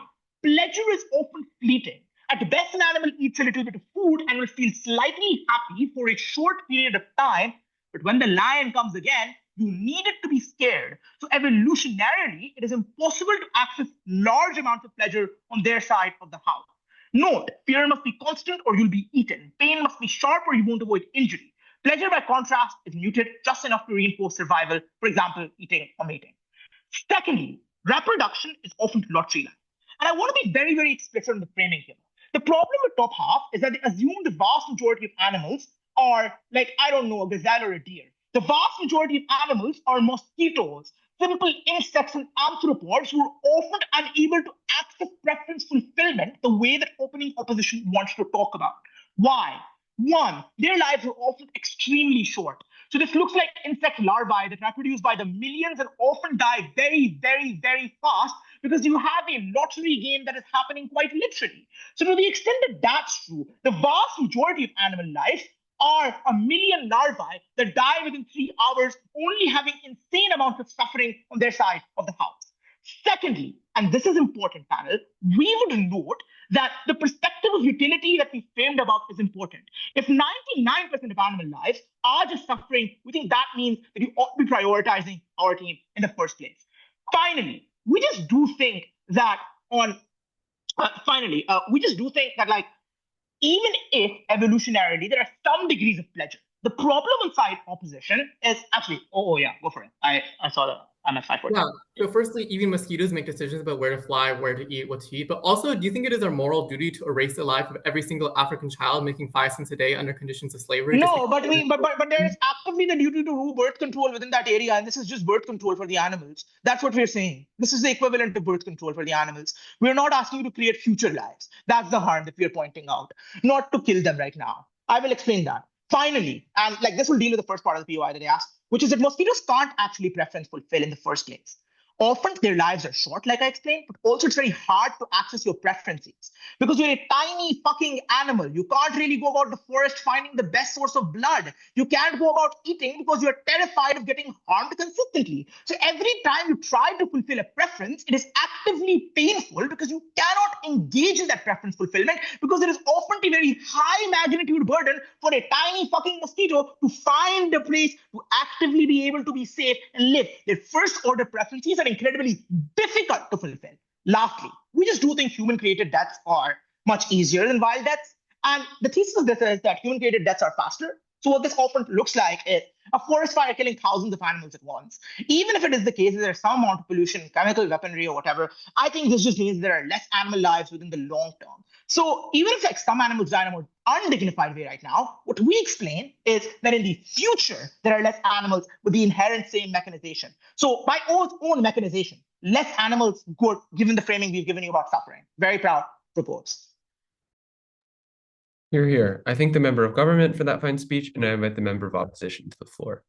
pleasure is often fleeting. At best, an animal eats a little bit of food and will feel slightly happy for a short period of time, but when the lion comes again, you need it to be scared. So evolutionarily, it is impossible to access large amounts of pleasure on their side of the house. Note, fear must be constant or you'll be eaten. Pain must be sharp or you won't avoid injury. Pleasure, by contrast, is muted just enough to reinforce survival, for example, eating or mating. Secondly, reproduction is often lottery-like. And I want to be very, very explicit on the framing here. The problem with top half is that they assume the vast majority of animals are like, I don't know, a gazelle or a deer. The vast majority of animals are mosquitoes, simple insects and arthropods who are often unable to access preference fulfillment the way that opening opposition wants to talk about. Why? One, their lives are often extremely short. So this looks like insect larvae that reproduce by the millions and often die very, very, very fast because you have a lottery game that is happening quite literally. So to the extent that that's true, the vast majority of animal life are a million larvae that die within 3 hours, only having insane amounts of suffering on their side of the house. Secondly, and this is important, panel, we would note that the perspective of utility that we framed above is important. If 99% of animal lives are just suffering, we think that means that you ought to be prioritizing our team in the first place. Finally, we just do think that like, even if evolutionarily there are some degrees of pleasure, The problem inside opposition is actually, oh yeah, go for it. I saw that. I'm at 5:14. Yeah. So firstly, even mosquitoes make decisions about where to fly, where to eat, what to eat. But also, do you think it is our moral duty to erase the life of every single African child making 5 cents a day under conditions of slavery? No, but there is actively the duty to do birth control within that area, and this is just birth control for the animals. That's what we're saying. This is the equivalent of birth control for the animals. We're not asking you to create future lives. That's the harm that we're pointing out, not to kill them right now. I will explain that. Finally, and like this will deal with the first part of the POI that I asked, which is that mosquitoes can't actually preference fulfill in the first place. Often their lives are short, like I explained, but also it's very hard to access your preferences because you're a tiny fucking animal. You can't really go about the forest finding the best source of blood. You can't go about eating because you're terrified of getting harmed consistently. So every time you try to fulfill a preference, it is actively painful because you cannot engage in that preference fulfillment because it is often a very high magnitude burden for a tiny fucking mosquito to find a place to actively be able to be safe and live. Their first order preferences are incredibly difficult to fulfill. Lastly, we just do think human-created deaths are much easier than wild deaths. And the thesis of this is that human-created deaths are faster. So what this often looks like is a forest fire killing thousands of animals at once. Even if it is the case that there's some amount of pollution, chemical weaponry or whatever, I think this just means there are less animal lives within the long term. So even if like some animals die in a more undignified way right now, what we explain is that in the future, there are less animals with the inherent same mechanization. So by own mechanization, less animals good, given the framing we've given you about suffering. Very proud reports. Hear, hear. I thank the member of government for that fine speech, and I invite the member of opposition to the floor.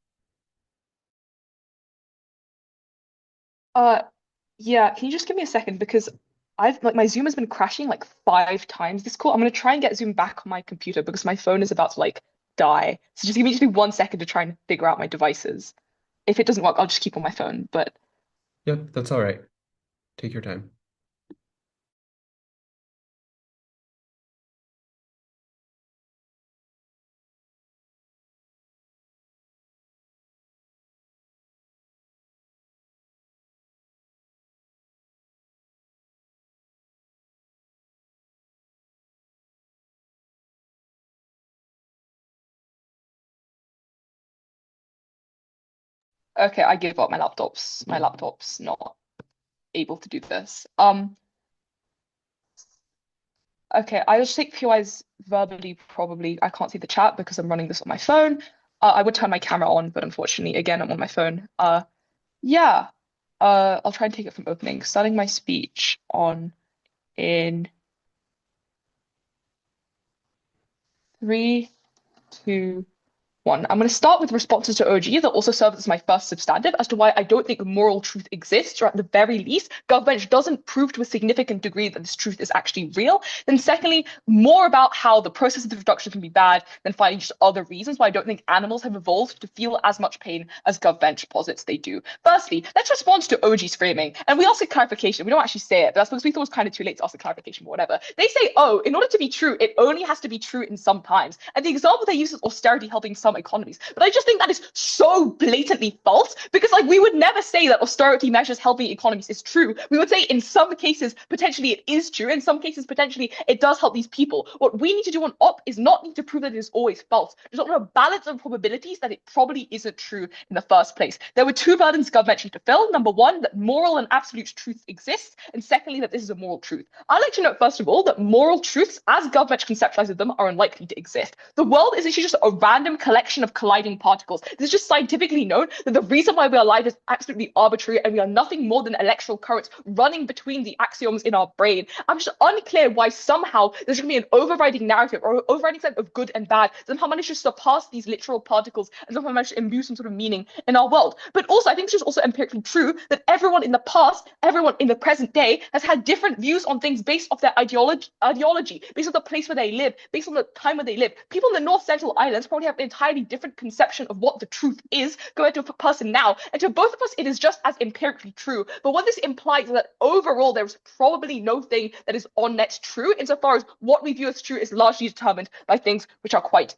Yeah, can you just give me a second because I've like my Zoom has been crashing like 5 times this call. I'm gonna try and get Zoom back on my computer because my phone is about to like die. So just give me 1 second to try and figure out my devices. If it doesn't work, I'll just keep on my phone. But Yep, that's all right. Take your time. okay, I give up. My laptop's not able to do this. Okay, I'll just take POIs verbally, probably. I can't see the chat because I'm running this on my phone. I would turn my camera on, but unfortunately, again, I'm on my phone. Yeah. I'll try and take it from opening. Starting my speech on in 3, 2, 1. I'm going to start with responses to OG that also serve as my first substantive as to why I don't think moral truth exists, or at the very least, Gov Bench doesn't prove to a significant degree that this truth is actually real. Then secondly, more about how the process of the reduction can be bad than finding just other reasons why I don't think animals have evolved to feel as much pain as Gov Bench posits they do. Firstly, let's respond to OG's framing. And we ask a clarification. We don't actually say it, but that's because we thought it was kind of too late to ask a clarification, but whatever. They say, oh, in order to be true, it only has to be true in some times. And the example they use is austerity helping some economies. But I just think that is so blatantly false because like we would never say that austerity measures helping economies is true. We would say in some cases, potentially it is true. In some cases, potentially it does help these people. What we need to do on op is not need to prove that it is always false. There's not a balance of probabilities that it probably isn't true in the first place. There were 2 burdens Gov mentioned to fill. Number 1, that moral and absolute truth exists. And secondly, that this is a moral truth. I'd like to note, first of all, that moral truths, as Gov Bench conceptualizes them, are unlikely to exist. The world is actually just a random collection of colliding particles. This is just scientifically known that the reason why we are alive is absolutely arbitrary and we are nothing more than electrical currents running between the axioms in our brain. I'm just unclear why somehow there's going to be an overriding narrative or overriding sense of good and bad that somehow managed to surpass these literal particles and somehow managed to imbue some sort of meaning in our world. But also, I think it's just also empirically true that everyone in the past, everyone in the present day has had different views on things based off their ideology, based on the place where they live, based on the time where they live. People in the North Central Islands probably have an entirely different conception of what the truth is compared to a person now. And to both of us, it is just as empirically true. But what this implies is that overall, there's probably no thing that is on net true, insofar as what we view as true is largely determined by things which are quite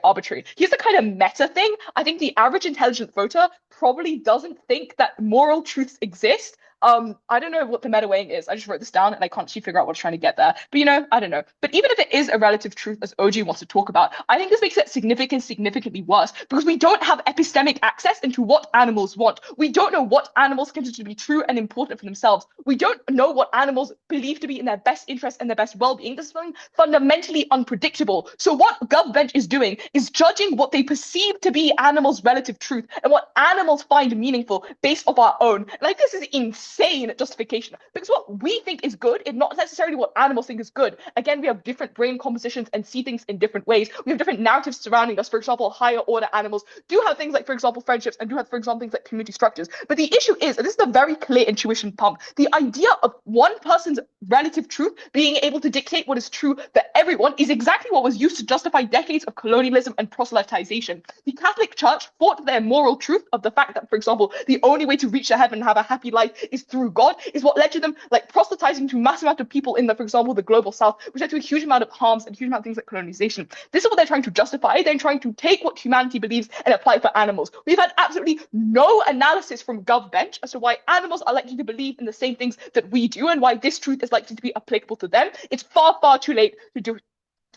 arbitrary. Here's the kind of meta thing. I think the average intelligent voter probably doesn't think that moral truths exist. I don't know what the meta weighing is. I just wrote this down and I can't actually figure out what's trying to get there. But I don't know. But even if it is a relative truth, as OG wants to talk about, I think this makes it significantly worse because we don't have epistemic access into what animals want. We don't know what animals consider to be true and important for themselves. We don't know what animals believe to be in their best interest and their best well-being. This is something fundamentally unpredictable. So what Gov Bench is doing is judging what they perceive to be animals' relative truth and what animals find meaningful based off our own. Like, this is insane justification because what we think is good is not necessarily what animals think is good. Again, we have different brain compositions and see things in different ways. We have different narratives surrounding us. For example, higher order animals do have things like, for example, friendships and do have, for example, things like community structures. But the issue is, and this is a very clear intuition pump, the idea of one person's relative truth being able to dictate what is true for everyone is exactly what was used to justify decades of colonialism and proselytization. The Catholic Church fought for their moral truth of the fact that, for example, the only way to reach heaven and have a happy life is through God, is what led to them like proselytizing to massive amount of people in the, for example, the global south, which led to a huge amount of harms and a huge amount of things like colonization. This is what they're trying to justify. They're trying to take what humanity believes and apply it for animals. We've had absolutely no analysis from Gov Bench as to why animals are likely to believe in the same things that we do and why this truth is likely to be applicable to them. It's far, far too late to do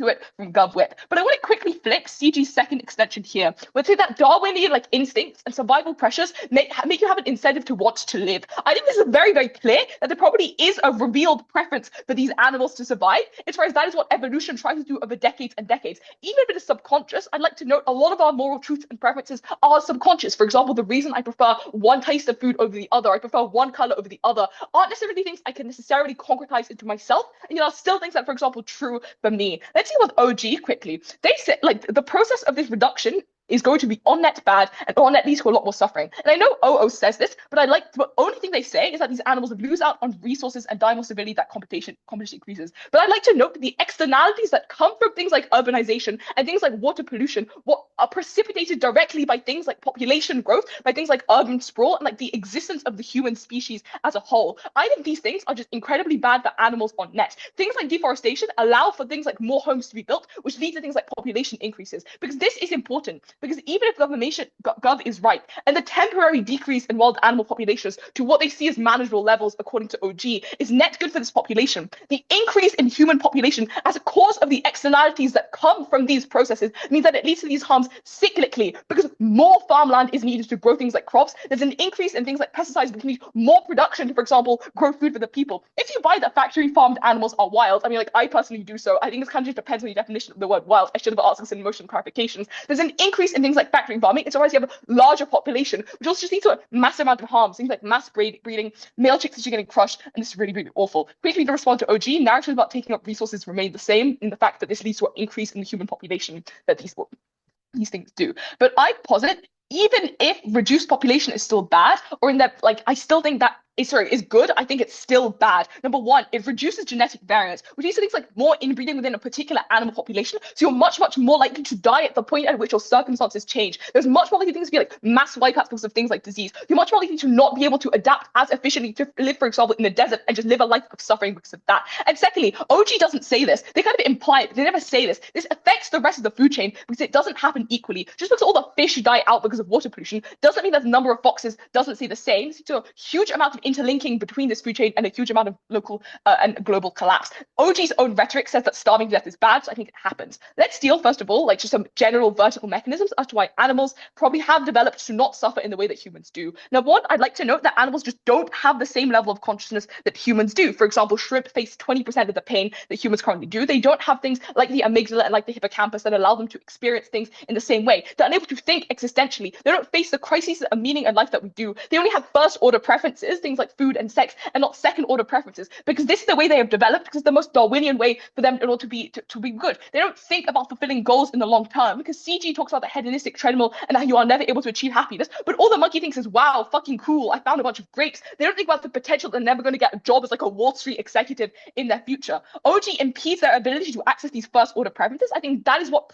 it from GovWit. But I want to quickly flick CG's second extension here. We'll say that Darwinian instincts and survival pressures make you have an incentive to want to live. I think this is very, very clear that there probably is a revealed preference for these animals to survive. As far as that is what evolution tries to do over decades and decades. Even if it is subconscious, I'd like to note a lot of our moral truths and preferences are subconscious. For example, the reason I prefer one taste of food over the other, I prefer one color over the other, aren't necessarily things I can necessarily concretize into myself. And still things that, for example, true for me. Let's see with OG quickly. They said like the process of this reduction is going to be on net bad and on net leads to a lot more suffering. And I know OO says this, but the only thing they say is that these animals lose out on resources and die more severely that competition increases. But I'd like to note that the externalities that come from things like urbanization and things like water pollution, what are precipitated directly by things like population growth, by things like urban sprawl, and like the existence of the human species as a whole. I think these things are just incredibly bad for animals on net. Things like deforestation allow for things like more homes to be built, which leads to things like population increases. Because this is important. Because even if Gov is right, and the temporary decrease in wild animal populations to what they see as manageable levels according to OG is net good for this population, the increase in human population as a cause of the externalities that come from these processes means that it leads to these harms cyclically because more farmland is needed to grow things like crops. There's an increase in things like pesticides, which need more production to, for example, grow food for the people. If you buy that factory farmed animals are wild, I mean, like I personally do so. I think this kind of just depends on the definition of the word wild. I should have asked this in motion clarifications. There's an increase in things like factory farming. It's always you have a larger population, which also just leads to a massive amount of harms. Things like mass breeding, male chicks actually getting crushed, and this is really, really awful. Quickly to respond to OG, narratives about taking up resources remain the same in the fact that this leads to an increase in the human population that these things do. But I posit, even if reduced population is still bad, or in that, like, I still think that is good, I think it's still bad. Number one, it reduces genetic variance, which leads to things like more inbreeding within a particular animal population. So you're much, much more likely to die at the point at which your circumstances change. There's much more likely things to be like mass wipeouts because of things like disease. You're much more likely to not be able to adapt as efficiently to live, for example, in the desert and just live a life of suffering because of that. And secondly, OG doesn't say this. They kind of imply it, but they never say this. This affects the rest of the food chain because it doesn't happen equally. Just because all the fish die out because of water pollution doesn't mean that the number of foxes doesn't stay the same. So a huge amount of interlinking between this food chain and a huge amount of local and global collapse. OG's own rhetoric says that starving to death is bad, so I think it happens. Let's deal, first of all, like just some general vertical mechanisms as to why animals probably have developed to not suffer in the way that humans do. Number one, I'd like to note that animals just don't have the same level of consciousness that humans do. For example, shrimp face 20% of the pain that humans currently do. They don't have things like the amygdala and like the hippocampus that allow them to experience things in the same way. They're unable to think existentially. They don't face the crises of meaning in life that we do. They only have first order preferences, things like food and sex, and not second order preferences, because this is the way they have developed, because it's the most Darwinian way for them in order to be good. They don't think about fulfilling goals in the long term, because CG talks about the hedonistic treadmill and how you are never able to achieve happiness, but all the monkey thinks is, wow, fucking cool, I found a bunch of grapes. They don't think about the potential they're never going to get a job as like a Wall Street executive in their future. OG impedes their ability to access these first order preferences. I think that is what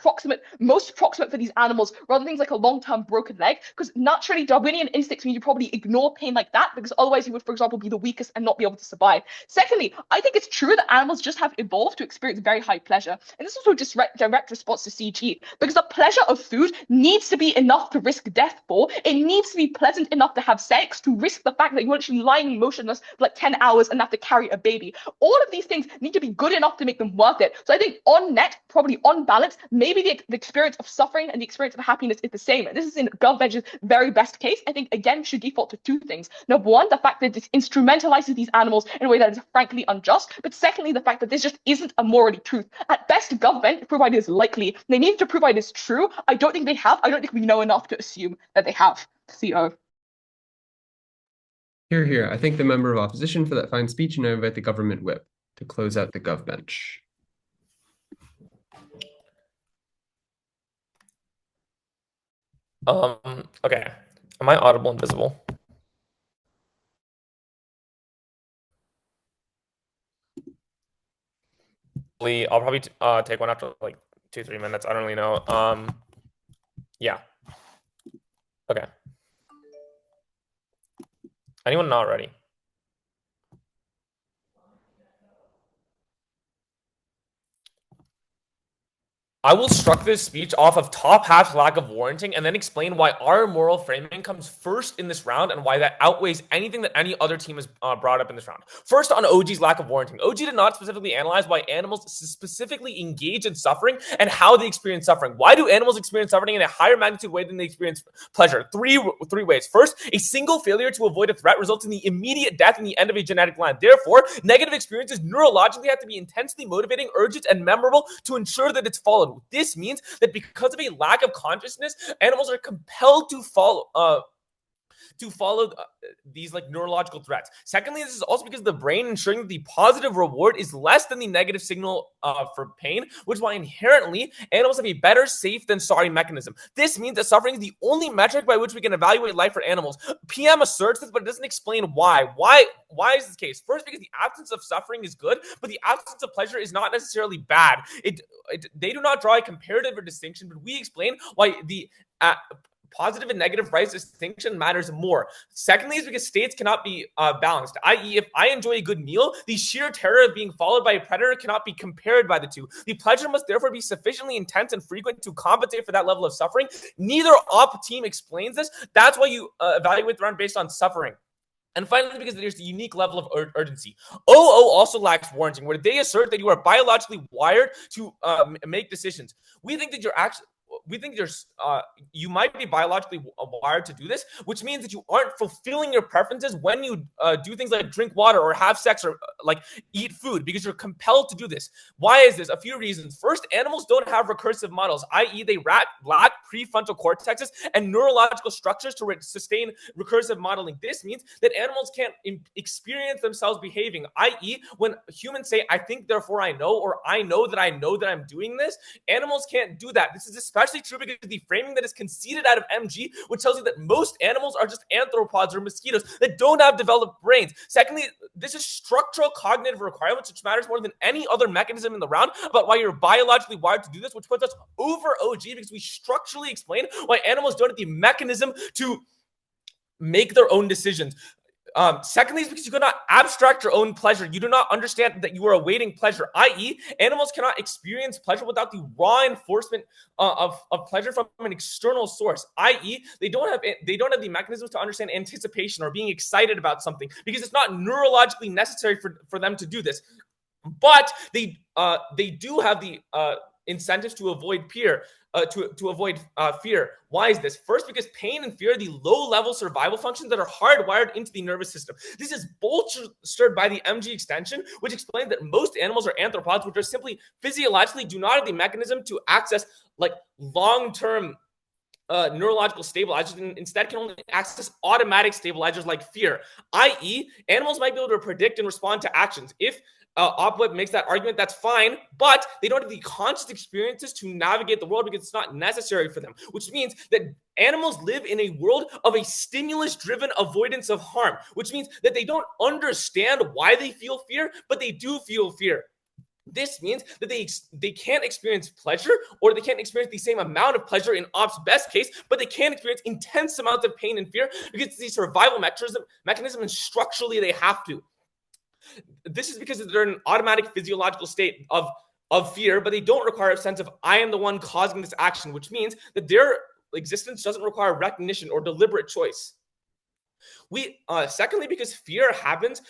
most proximate for these animals, rather than things like a long-term broken leg, because naturally Darwinian instincts mean you probably ignore pain like that, because otherwise society would, for example, be the weakest and not be able to survive. Secondly, I think it's true that animals just have evolved to experience very high pleasure. And this is also just direct response to CG, because the pleasure of food needs to be enough to risk death for. It needs to be pleasant enough to have sex, to risk the fact that you're actually lying motionless for like 10 hours and have to carry a baby. All of these things need to be good enough to make them worth it. So I think on net, probably on balance, maybe the experience of suffering and the experience of happiness is the same. And this is in Gov Bench's very best case. I think, again, we should default to two things. Number one, the fact that this instrumentalizes these animals in a way that is frankly unjust. But secondly, the fact that this just isn't a morally truth. At best, Gov Bench provide is likely. They need to provide is true. I don't think they have. I don't think we know enough to assume that they have. CO. Hear, hear. I thank the member of opposition for that fine speech, and I invite the government whip to close out the Gov Bench. Okay. Am I audible and visible? I'll probably take one after like 2-3 minutes. I don't really know. Yeah. Okay. Anyone not ready? I will structure this speech off of top half's lack of warranting and then explain why our moral framing comes first in this round and why that outweighs anything that any other team has brought up in this round. First, on OG's lack of warranting. OG did not specifically analyze why animals specifically engage in suffering and how they experience suffering. Why do animals experience suffering in a higher magnitude way than they experience pleasure? Three ways. First, a single failure to avoid a threat results in the immediate death and the end of a genetic line. Therefore, negative experiences neurologically have to be intensely motivating, urgent, and memorable to ensure that it's followed. This means that because of a lack of consciousness, animals are compelled to follow these like neurological threats. Secondly, this is also because the brain ensuring that the positive reward is less than the negative signal for pain, which is why inherently animals have a better safe than sorry mechanism. This means that suffering is the only metric by which we can evaluate life for animals. PM asserts this, but it doesn't explain why. Why is this case? First, because the absence of suffering is good, but the absence of pleasure is not necessarily bad. They do not draw a comparative or distinction, but we explain why the positive and negative price distinction matters more. Secondly, is because states cannot be balanced, i.e. if I enjoy a good meal, the sheer terror of being followed by a predator cannot be compared by the two. The pleasure must therefore be sufficiently intense and frequent to compensate for that level of suffering. Neither op team explains this. That's why you evaluate the round based on suffering. And finally, because there's a unique level of urgency. OO also lacks warranting, where they assert that you are biologically wired to make decisions. We think that you might be biologically wired to do this, which means that you aren't fulfilling your preferences when you do things like drink water or have sex or like eat food, because you're compelled to do this. Why is this? A few reasons. First, animals don't have recursive models, i.e. they lack prefrontal cortexes and neurological structures to sustain recursive modeling. This means that animals can't experience themselves behaving, i.e. when humans say, I think, therefore I know, or I know that I'm doing this, animals can't do that. This is especially true because the framing that is conceded out of MG, which tells you that most animals are just anthropods or mosquitoes that don't have developed brains. Secondly, this is structural cognitive requirements, which matters more than any other mechanism in the round about why you're biologically wired to do this, which puts us over OG because we structurally explain why animals don't have the mechanism to make their own decisions. Secondly, is because you cannot abstract your own pleasure. You do not understand that you are awaiting pleasure, i.e. animals cannot experience pleasure without the raw enforcement of pleasure from an external source, i.e. they don't have the mechanisms to understand anticipation or being excited about something, because it's not neurologically necessary for them to do this. But they do have the incentives to avoid fear. Why is this? First, because pain and fear are the low-level survival functions that are hardwired into the nervous system. This is bolstered by the MG extension, which explains that most animals are anthropods, which are simply physiologically do not have the mechanism to access like long-term neurological stabilizers, and instead can only access automatic stabilizers like fear, i.e. animals might be able to predict and respond to actions. If OpWeb makes that argument, that's fine, but they don't have the conscious experiences to navigate the world because it's not necessary for them, which means that animals live in a world of a stimulus-driven avoidance of harm, which means that they don't understand why they feel fear, but they do feel fear. This means that they can't experience pleasure, or they can't experience the same amount of pleasure in Op's best case, but they can experience intense amounts of pain and fear because it's the survival mechanism, and structurally they have to. This is because they're in an automatic physiological state of fear, but they don't require a sense of I am the one causing this action, which means that their existence doesn't require recognition or deliberate choice. Secondly, because fear happens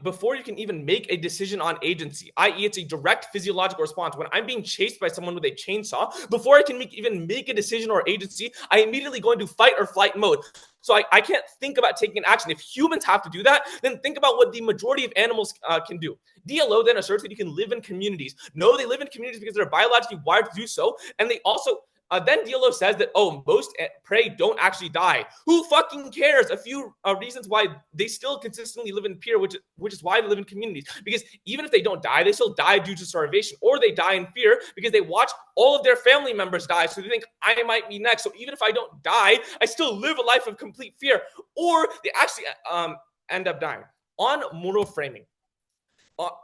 before you can even make a decision on agency, i.e. it's a direct physiological response. When I'm being chased by someone with a chainsaw, before I can even make a decision or agency, I immediately go into fight or flight mode. So I can't think about taking an action. If humans have to do that, then think about what the majority of animals can do. DLO then asserts that you can live in communities. No, they live in communities because they're biologically wired to do so, and they also then Diallo says that, most prey don't actually die. Who fucking cares? A few reasons why they still consistently live in fear, which is why they live in communities. Because even if they don't die, they still die due to starvation, or they die in fear because they watch all of their family members die. So they think, I might be next. So even if I don't die, I still live a life of complete fear. Or they actually end up dying. On moral framing,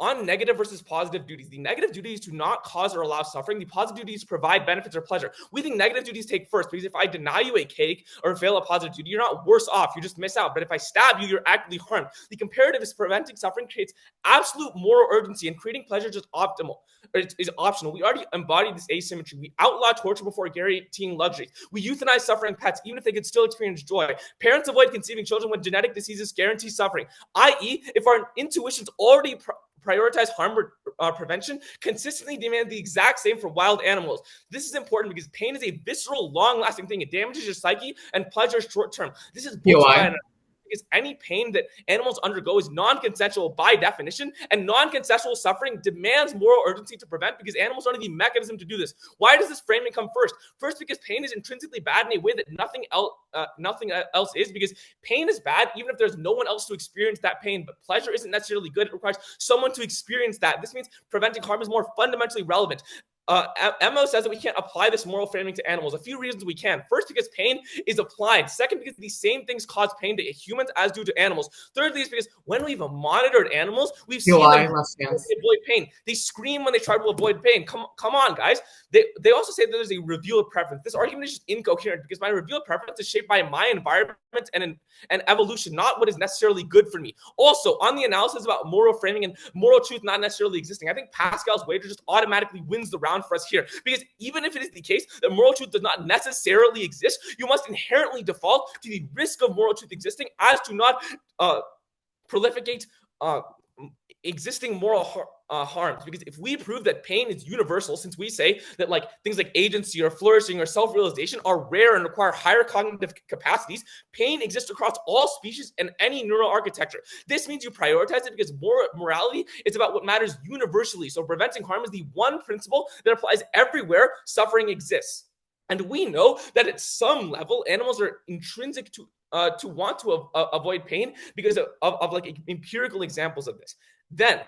on negative versus positive duties, the negative duties do not cause or allow suffering. The positive duties provide benefits or pleasure. We think negative duties take first, because if I deny you a cake or fail a positive duty, you're not worse off. You just miss out. But if I stab you, you're actively harmed. The comparative is preventing suffering creates absolute moral urgency, and creating pleasure is just optimal. Or is optional. We already embodied this asymmetry. We outlaw torture before guaranteeing luxuries. We euthanize suffering pets, even if they could still experience joy. Parents avoid conceiving children when genetic diseases guarantee suffering, i.e., if our intuitions already prioritize harm prevention, consistently demand the exact same for wild animals. This is important because pain is a visceral, long-lasting thing. It damages your psyche, and pleasure is short-term. This is bullshit. Because any pain that animals undergo is non-consensual by definition, and non-consensual suffering demands moral urgency to prevent, because animals don't have the mechanism to do this. Why does this framing come first? First, because pain is intrinsically bad in a way that nothing else is, because pain is bad even if there's no one else to experience that pain, but pleasure isn't necessarily good. It requires someone to experience that. This means preventing harm is more fundamentally relevant. Emmo says that we can't apply this moral framing to animals. A few reasons we can. First, because pain is applied. Second, because these same things cause pain to humans as do to animals. Thirdly, is because when we've monitored animals, we've seen them avoid pain. They scream when they try to avoid pain. Come on, guys. They also say that there's a review of preference. This argument is just incoherent, because my review of preference is shaped by my environment and evolution, not what is necessarily good for me. Also, on the analysis about moral framing and moral truth not necessarily existing, I think Pascal's wager just automatically wins the round for us here, because even if it is the case that moral truth does not necessarily exist, you must inherently default to the risk of moral truth existing as to not proliferate existing moral harms. Because if we prove that pain is universal, since we say that things like agency or flourishing or self-realization are rare and require higher cognitive capacities, pain exists across all species and any neural architecture. This means you prioritize it because morality is about what matters universally. So preventing harm is the one principle that applies everywhere suffering exists. And we know that at some level, animals are intrinsic to want to avoid pain because of empirical examples of this. Then,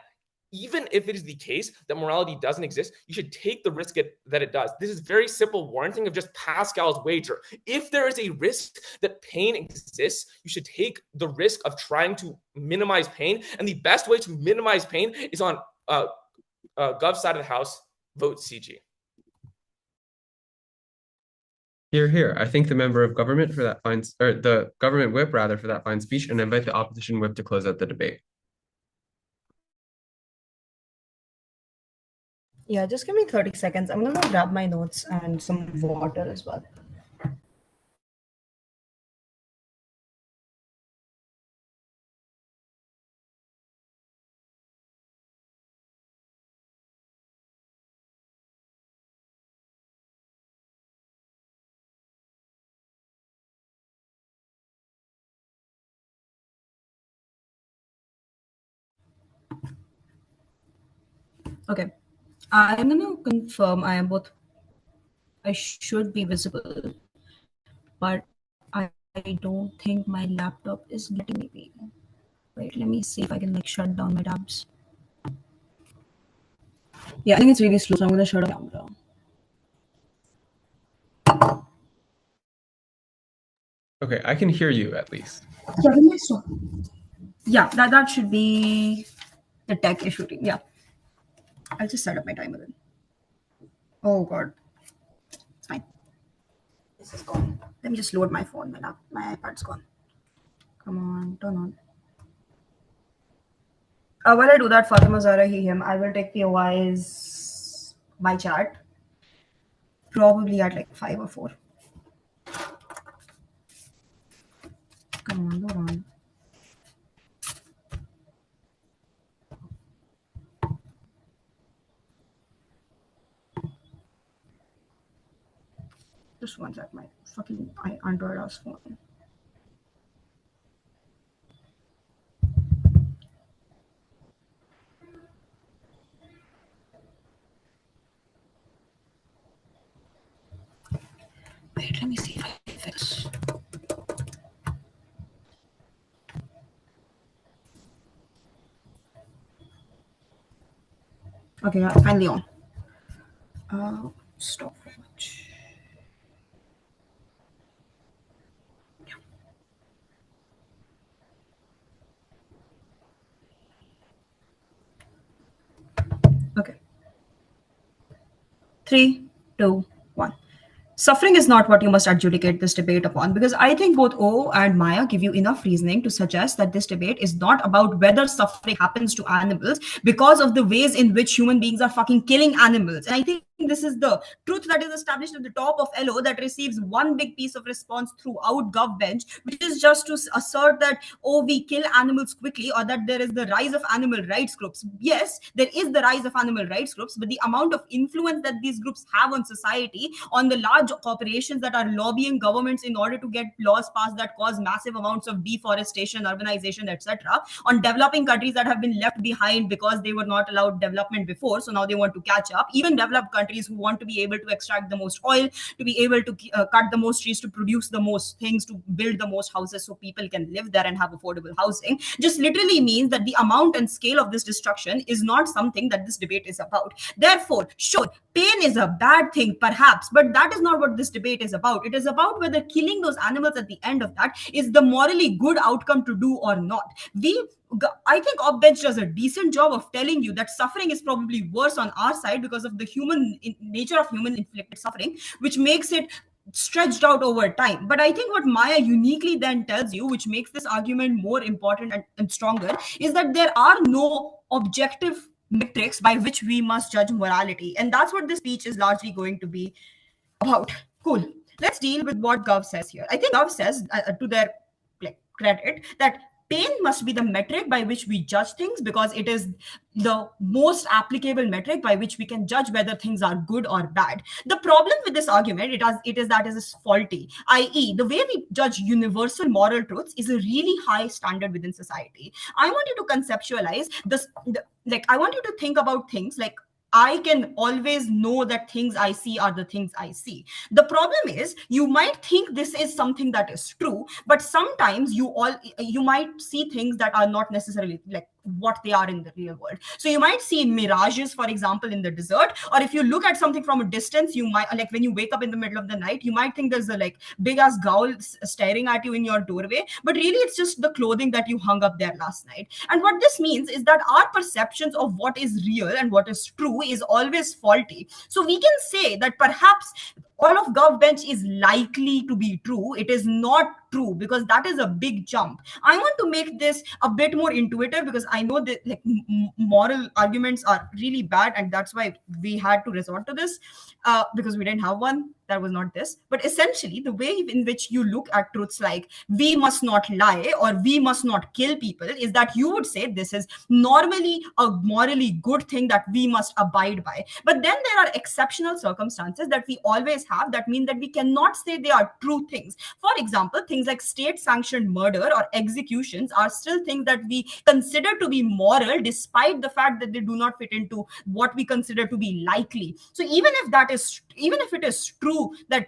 even if it is the case that morality doesn't exist, you should take the risk that it does. This is very simple warranting of just Pascal's wager. If there is a risk that pain exists, you should take the risk of trying to minimize pain. And the best way to minimize pain is on Gov side of the house, vote CG. Here. I thank the member of government for that fine, or the government whip rather, for that fine speech, and invite the opposition whip to close out the debate. Yeah, just give me 30 seconds. I'm gonna go grab my notes and some water as well. Okay, I'm gonna confirm I should be visible, but I don't think my laptop is letting me be. Wait, let me see if I can shut down my tabs. Yeah, I think it's really slow, so I'm gonna shut off the camera. Okay, I can hear you at least. Yeah, that should be the tech issue. Yeah. I'll just set up my timer then. Oh God, it's fine. This is gone. Let me just load my phone. My iPad's gone. Come on, turn on. While I do that, Fatima, Zara, he, him, I will take POIs by chat. Probably at like 5 or 4. Come on, load on. Just one sec, my fucking Android ass phone. Wait, let me see if I can fix. Okay, finally on. Stop watch. Yeah. Okay. 3, 2, 1. Suffering is not what you must adjudicate this debate upon, because I think both O and Maya give you enough reasoning to suggest that this debate is not about whether suffering happens to animals because of the ways in which human beings are fucking killing animals. And I think this is the truth that is established at the top of LO that receives one big piece of response throughout Gov Bench, which is just to assert that, oh, we kill animals quickly, or that there is the rise of animal rights groups. Yes, there is the rise of animal rights groups, but the amount of influence that these groups have on society, on the large corporations that are lobbying governments in order to get laws passed that cause massive amounts of deforestation, urbanization, etc., on developing countries that have been left behind because they were not allowed development before, so now they want to catch up. Even developed countries who want to be able to extract the most oil, to be able to cut the most trees, to produce the most things, to build the most houses so people can live there and have affordable housing, just literally means that the amount and scale of this destruction is not something that this debate is about. Therefore, sure, pain is a bad thing, perhaps, but that is not what this debate is about. It is about whether killing those animals at the end of that is the morally good outcome to do or not. I think Gov Bench does a decent job of telling you that suffering is probably worse on our side because of the human nature of human inflicted suffering, which makes it stretched out over time. But I think what Maya uniquely then tells you, which makes this argument more important and stronger, is that there are no objective metrics by which we must judge morality. And that's what this speech is largely going to be about. Cool. Let's deal with what Gov says here. I think Gov says, to their credit, that pain must be the metric by which we judge things because it is the most applicable metric by which we can judge whether things are good or bad. The problem with this argument, it is that it is faulty, i.e. the way we judge universal moral truths is a really high standard within society. I want you to conceptualize this, I want you to think about things like, I can always know that things I see are the things I see. The problem is you might think this is something that is true, but sometimes you might see things that are not necessarily like what they are in the real world. So you might see mirages, for example, in the desert, or if you look at something from a distance, you might, like when you wake up in the middle of the night, you might think there's a like big ass ghoul staring at you in your doorway, but really it's just the clothing that you hung up there last night. And what this means is that our perceptions of what is real and what is true is always faulty. So we can say that perhaps all of Gov Bench is likely to be true. It is not true because that is a big jump. I want to make this a bit more intuitive because I know that like moral arguments are really bad, and that's why we had to resort to this because we didn't have one. That was not this. But essentially, the way in which you look at truths like we must not lie or we must not kill people is that you would say this is normally a morally good thing that we must abide by. But then there are exceptional circumstances that we always have that mean that we cannot say they are true things. For example, things like state-sanctioned murder or executions are still things that we consider to be moral despite the fact that they do not fit into what we consider to be likely. So even if it is true that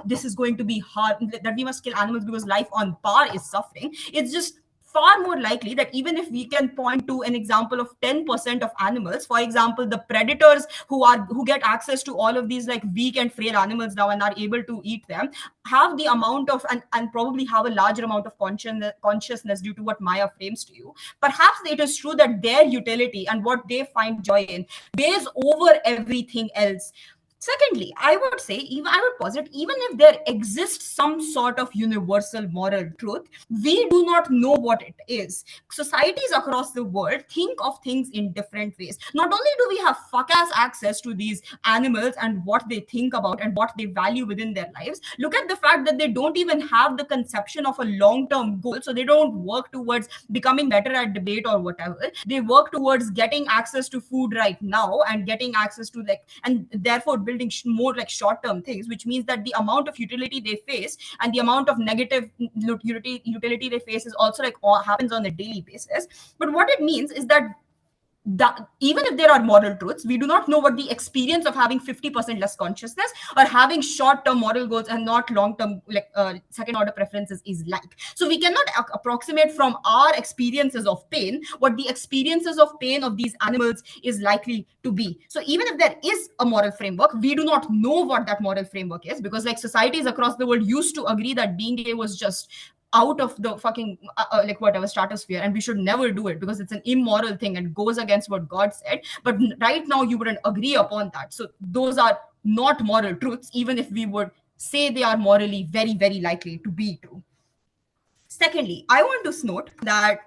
this is going to be hard, that we must kill animals because life on par is suffering, it's just far more likely that even if we can point to an example of 10% of animals, for example, the predators who get access to all of these like weak and frail animals now and are able to eat them, have the amount of and probably have a larger amount of consciousness due to what Maya frames to you. Perhaps it is true that their utility and what they find joy in weighs over everything else. Secondly, I would say, even I would posit, even if there exists some sort of universal moral truth, we do not know what it is. Societies across the world think of things in different ways. Not only do we have fuck ass access to these animals and what they think about and what they value within their lives, look at the fact that they don't even have the conception of a long term goal. So they don't work towards becoming better at debate or whatever. They work towards getting access to food right now and getting access to like, and therefore building more like short term things, which means that the amount of utility they face and the amount of negative utility they face is also like all happens on a daily basis. But what it means is that even if there are moral truths, we do not know what the experience of having 50% less consciousness or having short-term moral goals and not long-term like second-order preferences is like. So we cannot approximate from our experiences of pain what the experiences of pain of these animals is likely to be. So even if there is a moral framework, we do not know what that moral framework is, because like societies across the world used to agree that being gay was just out of the fucking like whatever stratosphere, and we should never do it because it's an immoral thing and goes against what God said. But right now you wouldn't agree upon that, so those are not moral truths, even if we would say they are morally very, very likely to be true. Secondly, I want to note that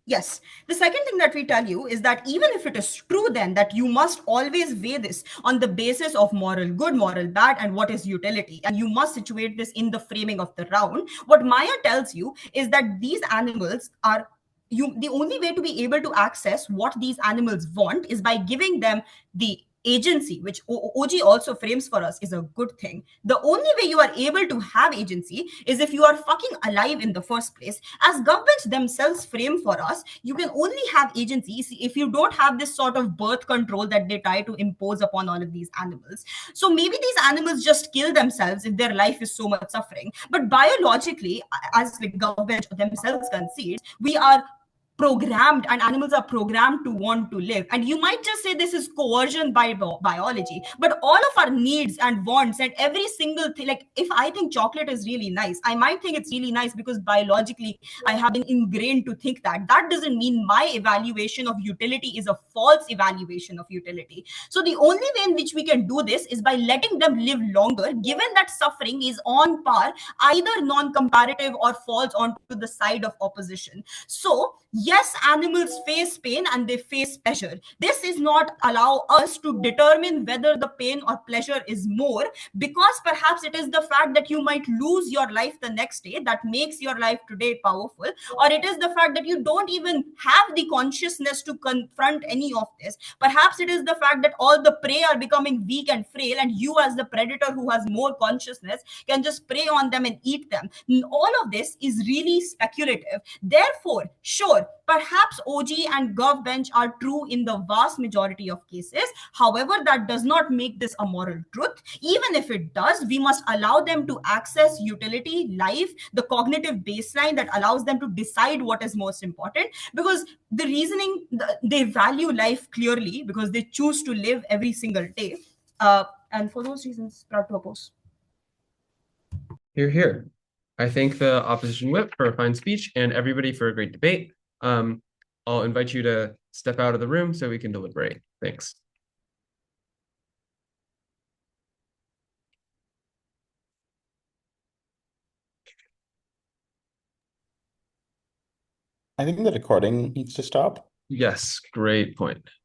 yes, the second thing that we tell you is that even if it is true then that you must always weigh this on the basis of moral good, moral bad, and what is utility, and you must situate this in the framing of the round, what Maya tells you is that these animals are the only way to be able to access what these animals want is by giving them the agency, which OG also frames for us is a good thing. The only way you are able to have agency is if you are fucking alive in the first place. As Gov Bench themselves frame for us, you can only have agency if you don't have this sort of birth control that they try to impose upon all of these animals. So maybe these animals just kill themselves if their life is so much suffering. But biologically, as like Gov Bench themselves concedes, we are programmed, and animals are programmed to want to live. And you might just say this is coercion by biology, but all of our needs and wants and every single thing, like if I think chocolate is really nice, I might think it's really nice because biologically I have been ingrained to think that. That doesn't mean my evaluation of utility is a false evaluation of utility. So the only way in which we can do this is by letting them live longer, given that suffering is on par, either non-comparative or falls onto the side of opposition. So yes, animals face pain and they face pleasure. This is not allow us to determine whether the pain or pleasure is more, because perhaps it is the fact that you might lose your life the next day that makes your life today powerful, or it is the fact that you don't even have the consciousness to confront any of this. Perhaps it is the fact that all the prey are becoming weak and frail, and you as the predator who has more consciousness can just prey on them and eat them. All of this is really speculative. Therefore, sure, perhaps OG and Gov Bench are true in the vast majority of cases. However, that does not make this a moral truth. Even if it does, we must allow them to access utility, life, the cognitive baseline that allows them to decide what is most important, because the reasoning, they value life clearly because they choose to live every single day. And for those reasons, proud to oppose. Hear, hear. I thank the opposition whip for a fine speech and everybody for a great debate. I'll invite you to step out of the room so we can deliberate. Thanks. I think the recording needs to stop. Yes, great point.